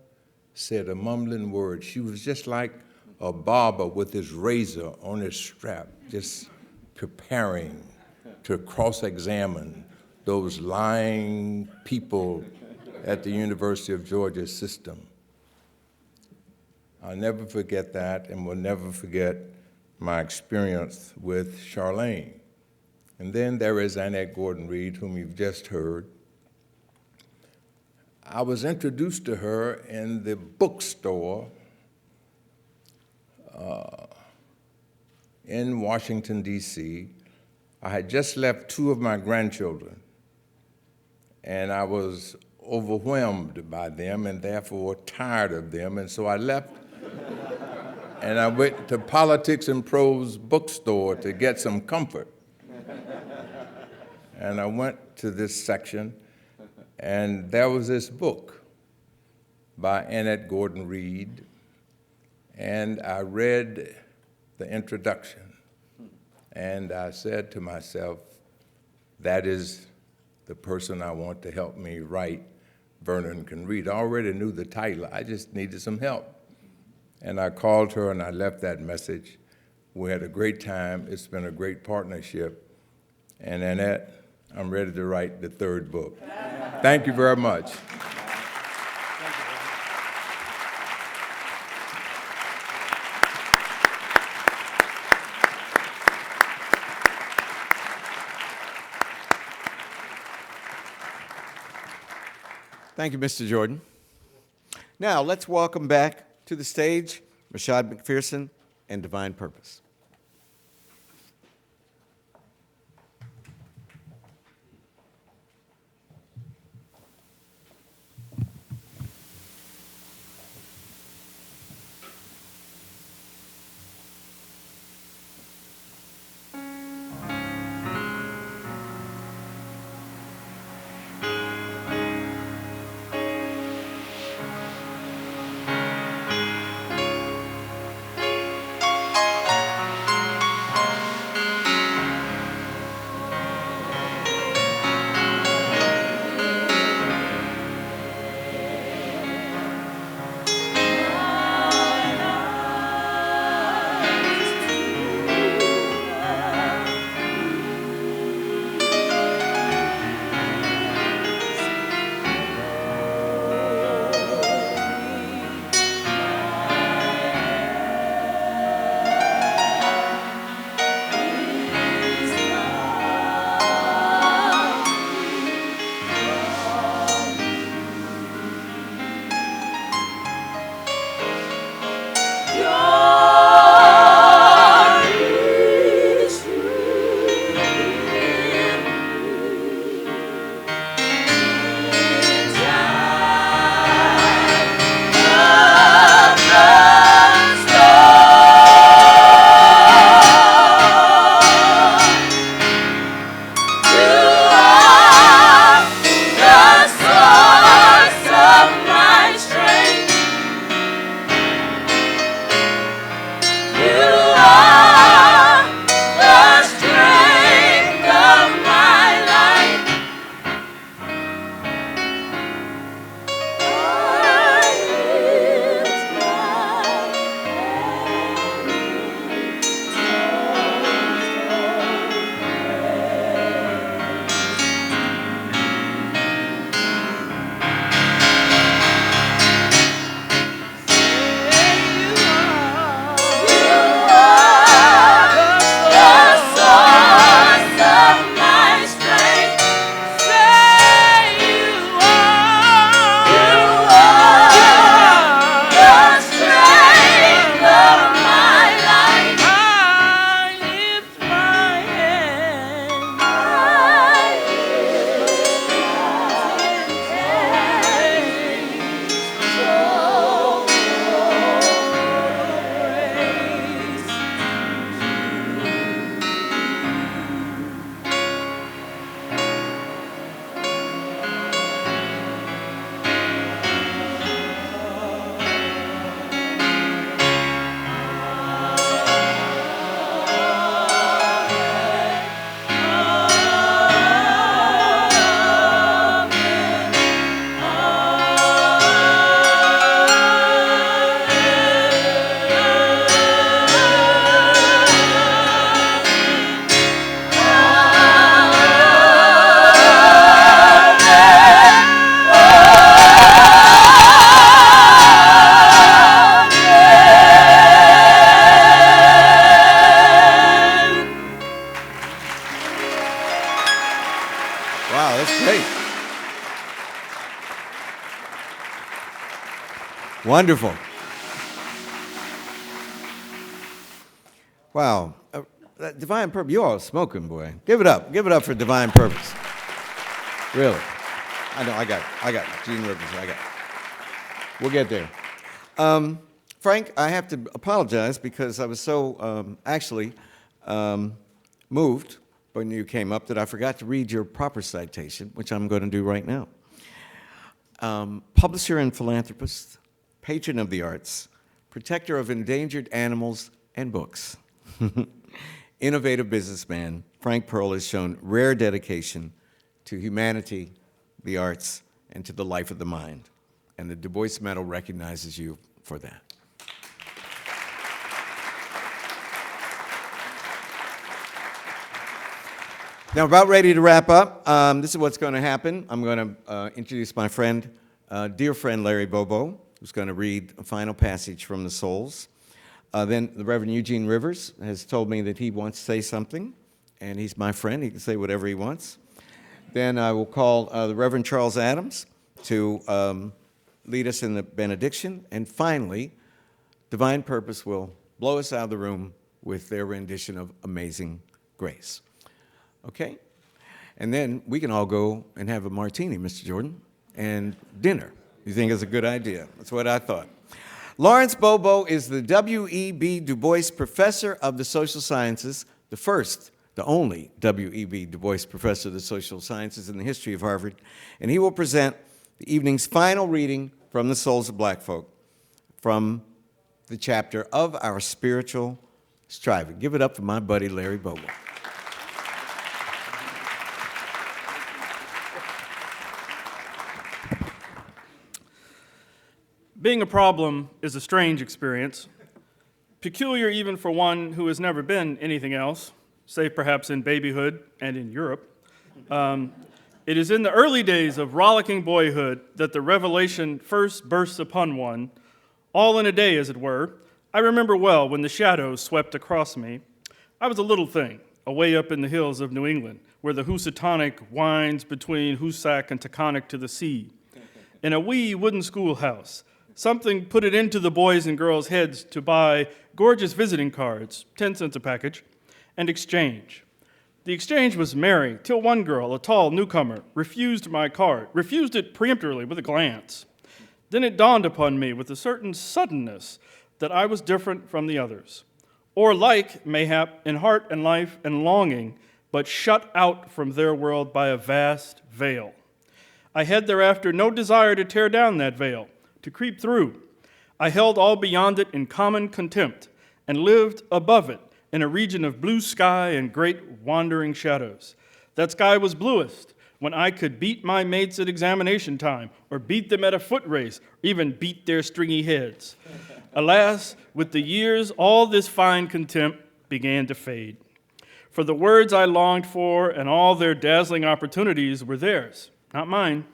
said a mumbling word. She was just like a barber with his razor on his strap, just preparing to cross-examine those lying people at the University of Georgia system. I'll never forget that, and will never forget my experience with Charlene. And then there is Annette Gordon Reed, whom you've just heard. I was introduced to her in the bookstore in Washington, D.C. I had just left two of my grandchildren, and I was overwhelmed by them and therefore tired of them, and so I left and I went to Politics and Prose bookstore to get some comfort. And I went to this section, and there was this book by Annette Gordon Reed, and I read the introduction, and I said to myself, that is the person I want to help me write Vernon Can Read. I already knew the title, I just needed some help. And I called her and I left that message. We had a great time. It's been a great partnership. And Annette, I'm ready to write the third book. Thank you very much. Thank you, Mr. Jordan. Now, let's welcome back to the stage Rashad McPherson and Divine Purpose. Wonderful. Wow. Divine Purpose, you all are smoking, boy. Give it up. Give it up for Divine Purpose. Really. I know, I got it. Gene Rivers, I got it. We'll get there. Frank, I have to apologize because I was so moved when you came up that I forgot to read your proper citation, which I'm going to do right now. Publisher and philanthropist, patron of the arts, protector of endangered animals and books, innovative businessman, Frank Pearl has shown rare dedication to humanity, the arts, and to the life of the mind. And the Du Bois Medal recognizes you for that. Now, about ready to wrap up. This is what's going to happen. I'm going to introduce my friend, dear friend Larry Bobo, who's going to read a final passage from the Souls. Then the Reverend Eugene Rivers has told me that he wants to say something, and he's my friend. He can say whatever he wants. Then I will call the Reverend Charles Adams to lead us in the benediction. And finally, Divine Purpose will blow us out of the room with their rendition of Amazing Grace. Okay? And then we can all go and have a martini, Mr. Jordan, and dinner. You think it's a good idea? That's what I thought. Lawrence Bobo is the W.E.B. Du Bois Professor of the Social Sciences, the only W.E.B. Du Bois Professor of the Social Sciences in the history of Harvard, and he will present the evening's final reading from the Souls of Black Folk from the chapter of Our Spiritual Striving. Give it up for my buddy Larry Bobo. Being a problem is a strange experience, peculiar even for one who has never been anything else, save perhaps in babyhood and in Europe. It is in the early days of rollicking boyhood that the revelation first bursts upon one, all in a day, as it were. I remember well when the shadows swept across me. I was a little thing, away up in the hills of New England, where the Housatonic winds between Hoosac and Taconic to the sea. In a wee wooden schoolhouse, something put it into the boys' and girls' heads to buy gorgeous visiting cards, 10 cents a package, and exchange. The exchange was merry, till one girl, a tall newcomer, refused my card, refused it peremptorily with a glance. Then it dawned upon me with a certain suddenness that I was different from the others, or like, mayhap, in heart and life and longing, but shut out from their world by a vast veil. I had thereafter no desire to tear down that veil, to creep through. I held all beyond it in common contempt and lived above it in a region of blue sky and great wandering shadows. That sky was bluest when I could beat my mates at examination time, or beat them at a foot race, or even beat their stringy heads. Alas, with the years, all this fine contempt began to fade. For the words I longed for and all their dazzling opportunities were theirs, not mine.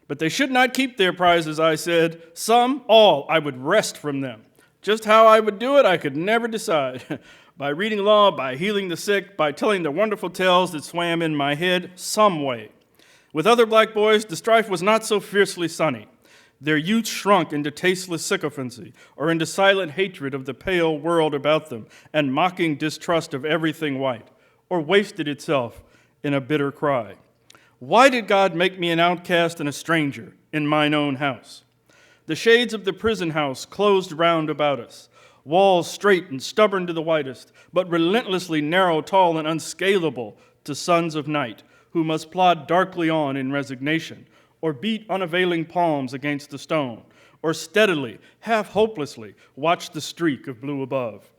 But they should not keep their prizes, I said. Some, all, I would wrest from them. Just how I would do it, I could never decide. By reading law, by healing the sick, by telling the wonderful tales that swam in my head, some way. With other black boys, the strife was not so fiercely sunny. Their youth shrunk into tasteless sycophancy, or into silent hatred of the pale world about them, and mocking distrust of everything white, or wasted itself in a bitter cry. Why did God make me an outcast and a stranger in mine own house? The shades of the prison house closed round about us, walls straight and stubborn to the whitest, but relentlessly narrow, tall, and unscalable to sons of night, who must plod darkly on in resignation, or beat unavailing palms against the stone, or steadily, half hopelessly, watch the streak of blue above.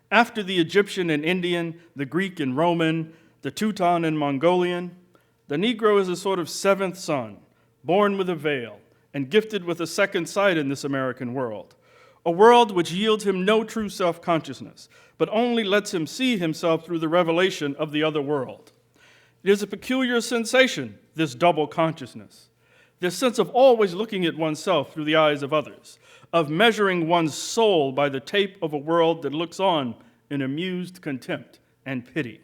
After the Egyptian and Indian, the Greek and Roman, the Teuton and Mongolian, the Negro is a sort of seventh son, born with a veil, and gifted with a second sight in this American world, a world which yields him no true self-consciousness, but only lets him see himself through the revelation of the other world. It is a peculiar sensation, this double consciousness, this sense of always looking at oneself through the eyes of others, of measuring one's soul by the tape of a world that looks on in amused contempt and pity.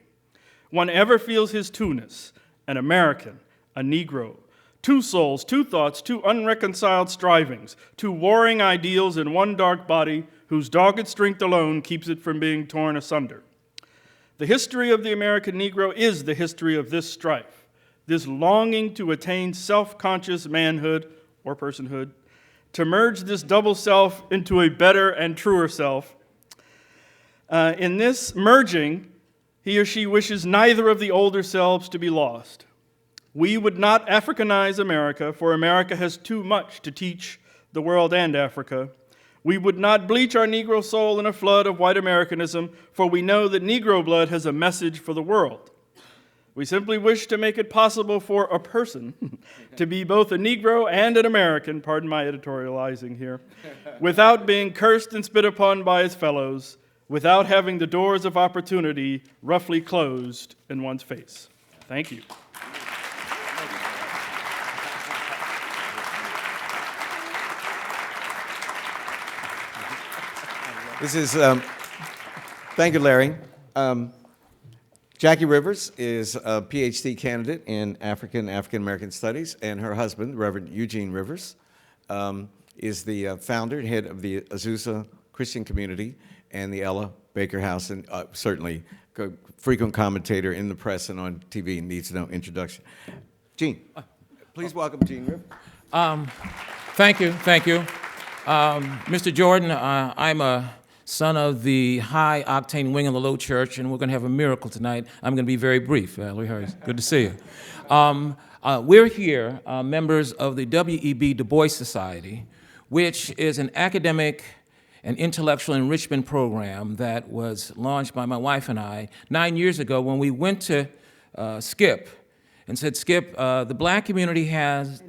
One ever feels his two-ness, an American, a Negro, two souls, two thoughts, two unreconciled strivings, two warring ideals in one dark body whose dogged strength alone keeps it from being torn asunder. The history of the American Negro is the history of this strife, this longing to attain self-conscious manhood or personhood, to merge this double self into a better and truer self. In this merging, he or she wishes neither of the older selves to be lost. We would not Africanize America, for America has too much to teach the world and Africa. We would not bleach our Negro soul in a flood of white Americanism, for we know that Negro blood has a message for the world. We simply wish to make it possible for a person to be both a Negro and an American, pardon my editorializing here, without being cursed and spit upon by his fellows, without having the doors of opportunity roughly closed in one's face. Thank you. This is, thank you, Larry. Jackie Rivers is a PhD candidate in African-American Studies, and her husband, Reverend Eugene Rivers, is the founder and head of the Azusa Christian Community and the Ella Baker House, and certainly a frequent commentator in the press and on TV, needs no introduction. Gene, please welcome Gene Rivers. Thank you. Mr. Jordan, I'm a son of the high octane wing of the low church, and we're going to have a miracle tonight. I'm going to be very brief. Valerie Harris, good to see you. We're here, members of the W.E.B. Du Bois Society, which is an academic and intellectual enrichment program that was launched by my wife and I 9 years ago when we went to Skip and said, Skip, the black community has...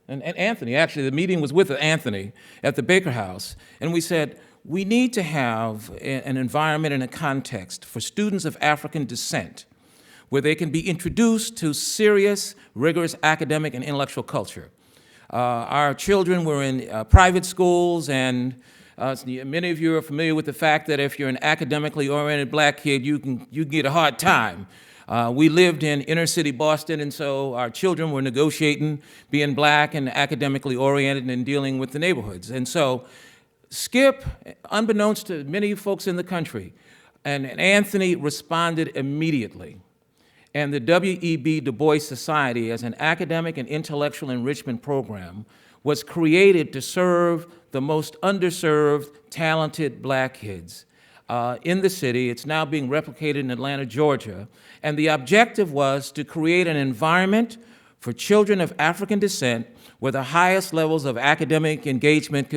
And Anthony, actually, the meeting was with Anthony at the Baker House, and we said, we need to have an environment and a context for students of African descent where they can be introduced to serious, rigorous academic and intellectual culture. Our children were in private schools, and many of you are familiar with the fact that if you're an academically oriented black kid, you can get a hard time. We lived in inner city Boston, and so our children were negotiating being black and academically oriented and dealing with the neighborhoods. And so Skip, unbeknownst to many folks in the country, and Anthony responded immediately. And the W.E.B. Du Bois Society, as an academic and intellectual enrichment program, was created to serve the most underserved, talented black kids in the city. It's now being replicated in Atlanta, Georgia. And the objective was to create an environment for children of African descent where the highest levels of academic engagement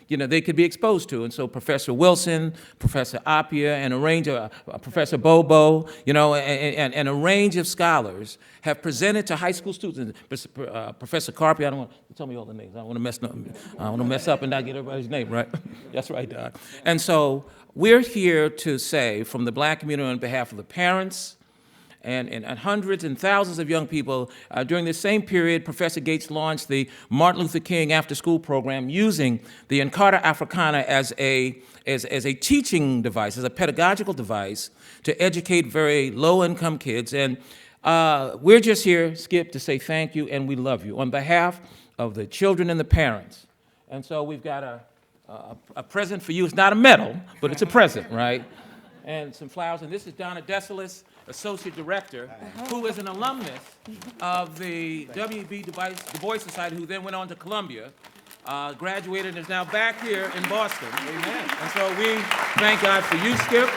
they could be exposed to. And so Professor Wilson, Professor Appiah, and a range of, Professor Bobo, and a range of scholars have presented to high school students. Professor Carpy, I don't want to tell me all the names. I don't want to mess up and not get everybody's name, right? That's right, Doc. And so we're here to say, from the black community on behalf of the parents, and hundreds and thousands of young people. During this same period, Professor Gates launched the Martin Luther King after-school program using the Encarta Africana as a teaching device, as a pedagogical device to educate very low-income kids. And we're just here, Skip, to say thank you and we love you on behalf of the children and the parents. And so we've got a present for you. It's not a medal, but it's a present, right? And some flowers. And this is Donna Desilis, Associate Director, who is an alumnus of the W.E.B. Du Bois Society, who then went on to Columbia, graduated and is now back here in Boston. Amen. And so we thank God for you, Skip,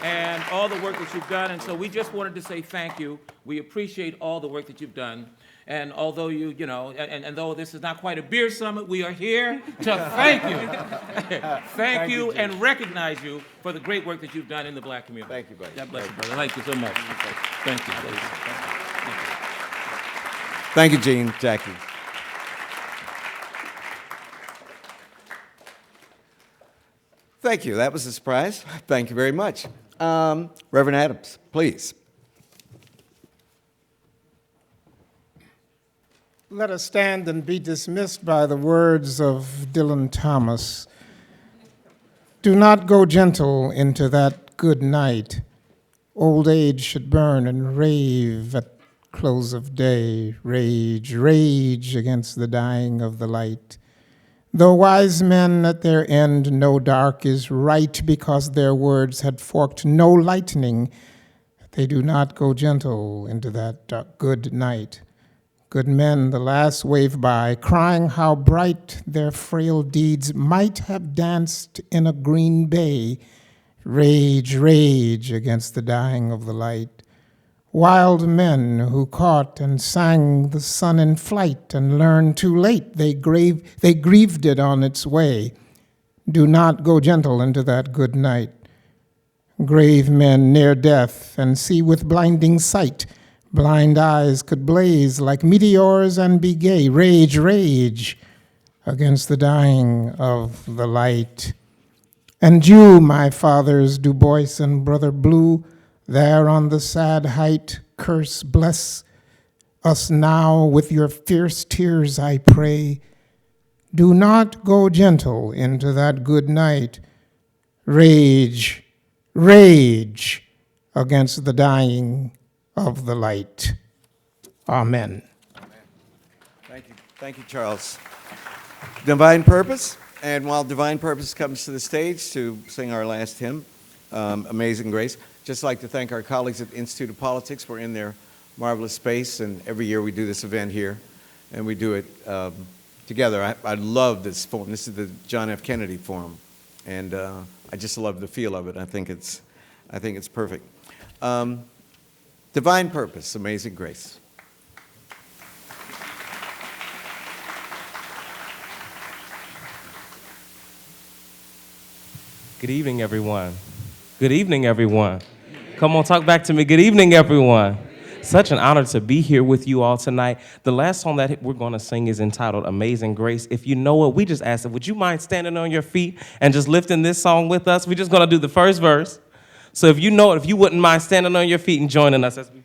and all the work that you've done. And so we just wanted to say thank you. We appreciate all the work that you've done. And although and though this is not quite a beer summit, we are here to thank you. thank you and recognize you for the great work that you've done in the black community. Thank you, buddy. God bless you, brother. Thank you so much. Thank you. Thank you, Gene, Jackie. Thank you. That was a surprise. Thank you very much. Reverend Adams, please. Let us stand and be dismissed by the words of Dylan Thomas. Do not go gentle into that good night. Old age should burn and rave at close of day. Rage, rage against the dying of the light. Though wise men at their end know dark is right because their words had forked no lightning, they do not go gentle into that good night. Good men, the last wave by, crying how bright their frail deeds might have danced in a green bay. Rage, rage against the dying of the light. Wild men who caught and sang the sun in flight and learned too late they grieved it on its way. Do not go gentle into that good night. Grave men near death and see with blinding sight. Blind eyes could blaze like meteors and be gay. Rage, rage against the dying of the light. And you, my fathers, Du Bois and Brother Blue, there on the sad height, curse, bless us now with your fierce tears, I pray. Do not go gentle into that good night. Rage, rage against the dying of the light. Amen. Thank you, Charles. Divine Purpose, and while Divine Purpose comes to the stage to sing our last hymn, Amazing Grace, just like to thank our colleagues at the Institute of Politics for in their marvelous space, and every year we do this event here, and we do it together. I love this forum. This is the John F. Kennedy Forum, and I just love the feel of it. I think it's perfect. Divine Purpose, Amazing Grace. Good evening, everyone. Good evening, everyone. Come on, talk back to me. Good evening, everyone. Such an honor to be here with you all tonight. The last song that we're going to sing is entitled Amazing Grace. If you know it, we just asked it. Would you mind standing on your feet and just lifting this song with us? We're just going to do the first verse. So if you know it, if you wouldn't mind standing on your feet and joining us as we sing.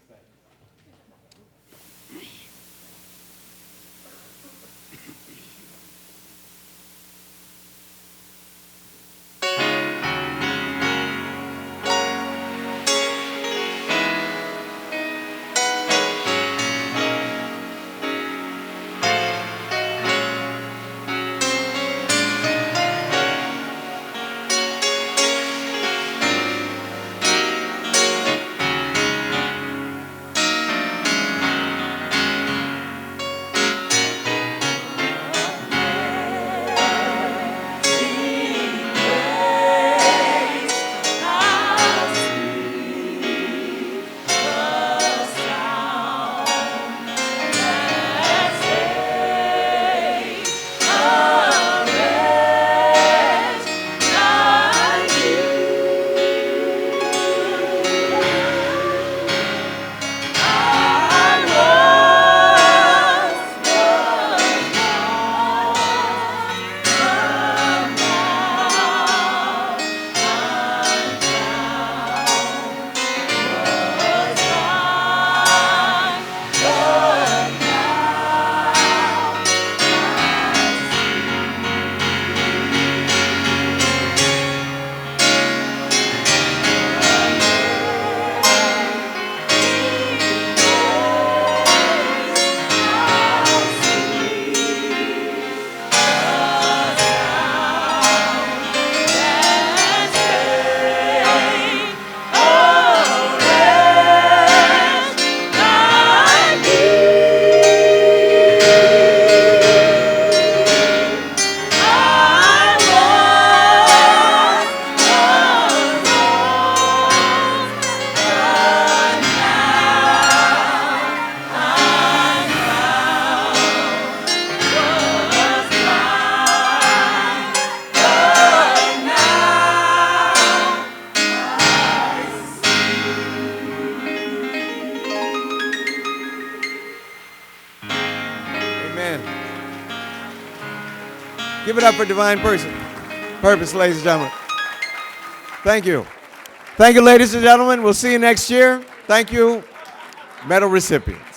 Give it up for Divine Purpose, ladies and gentlemen. Thank you. Thank you, ladies and gentlemen. We'll see you next year. Thank you, medal recipient.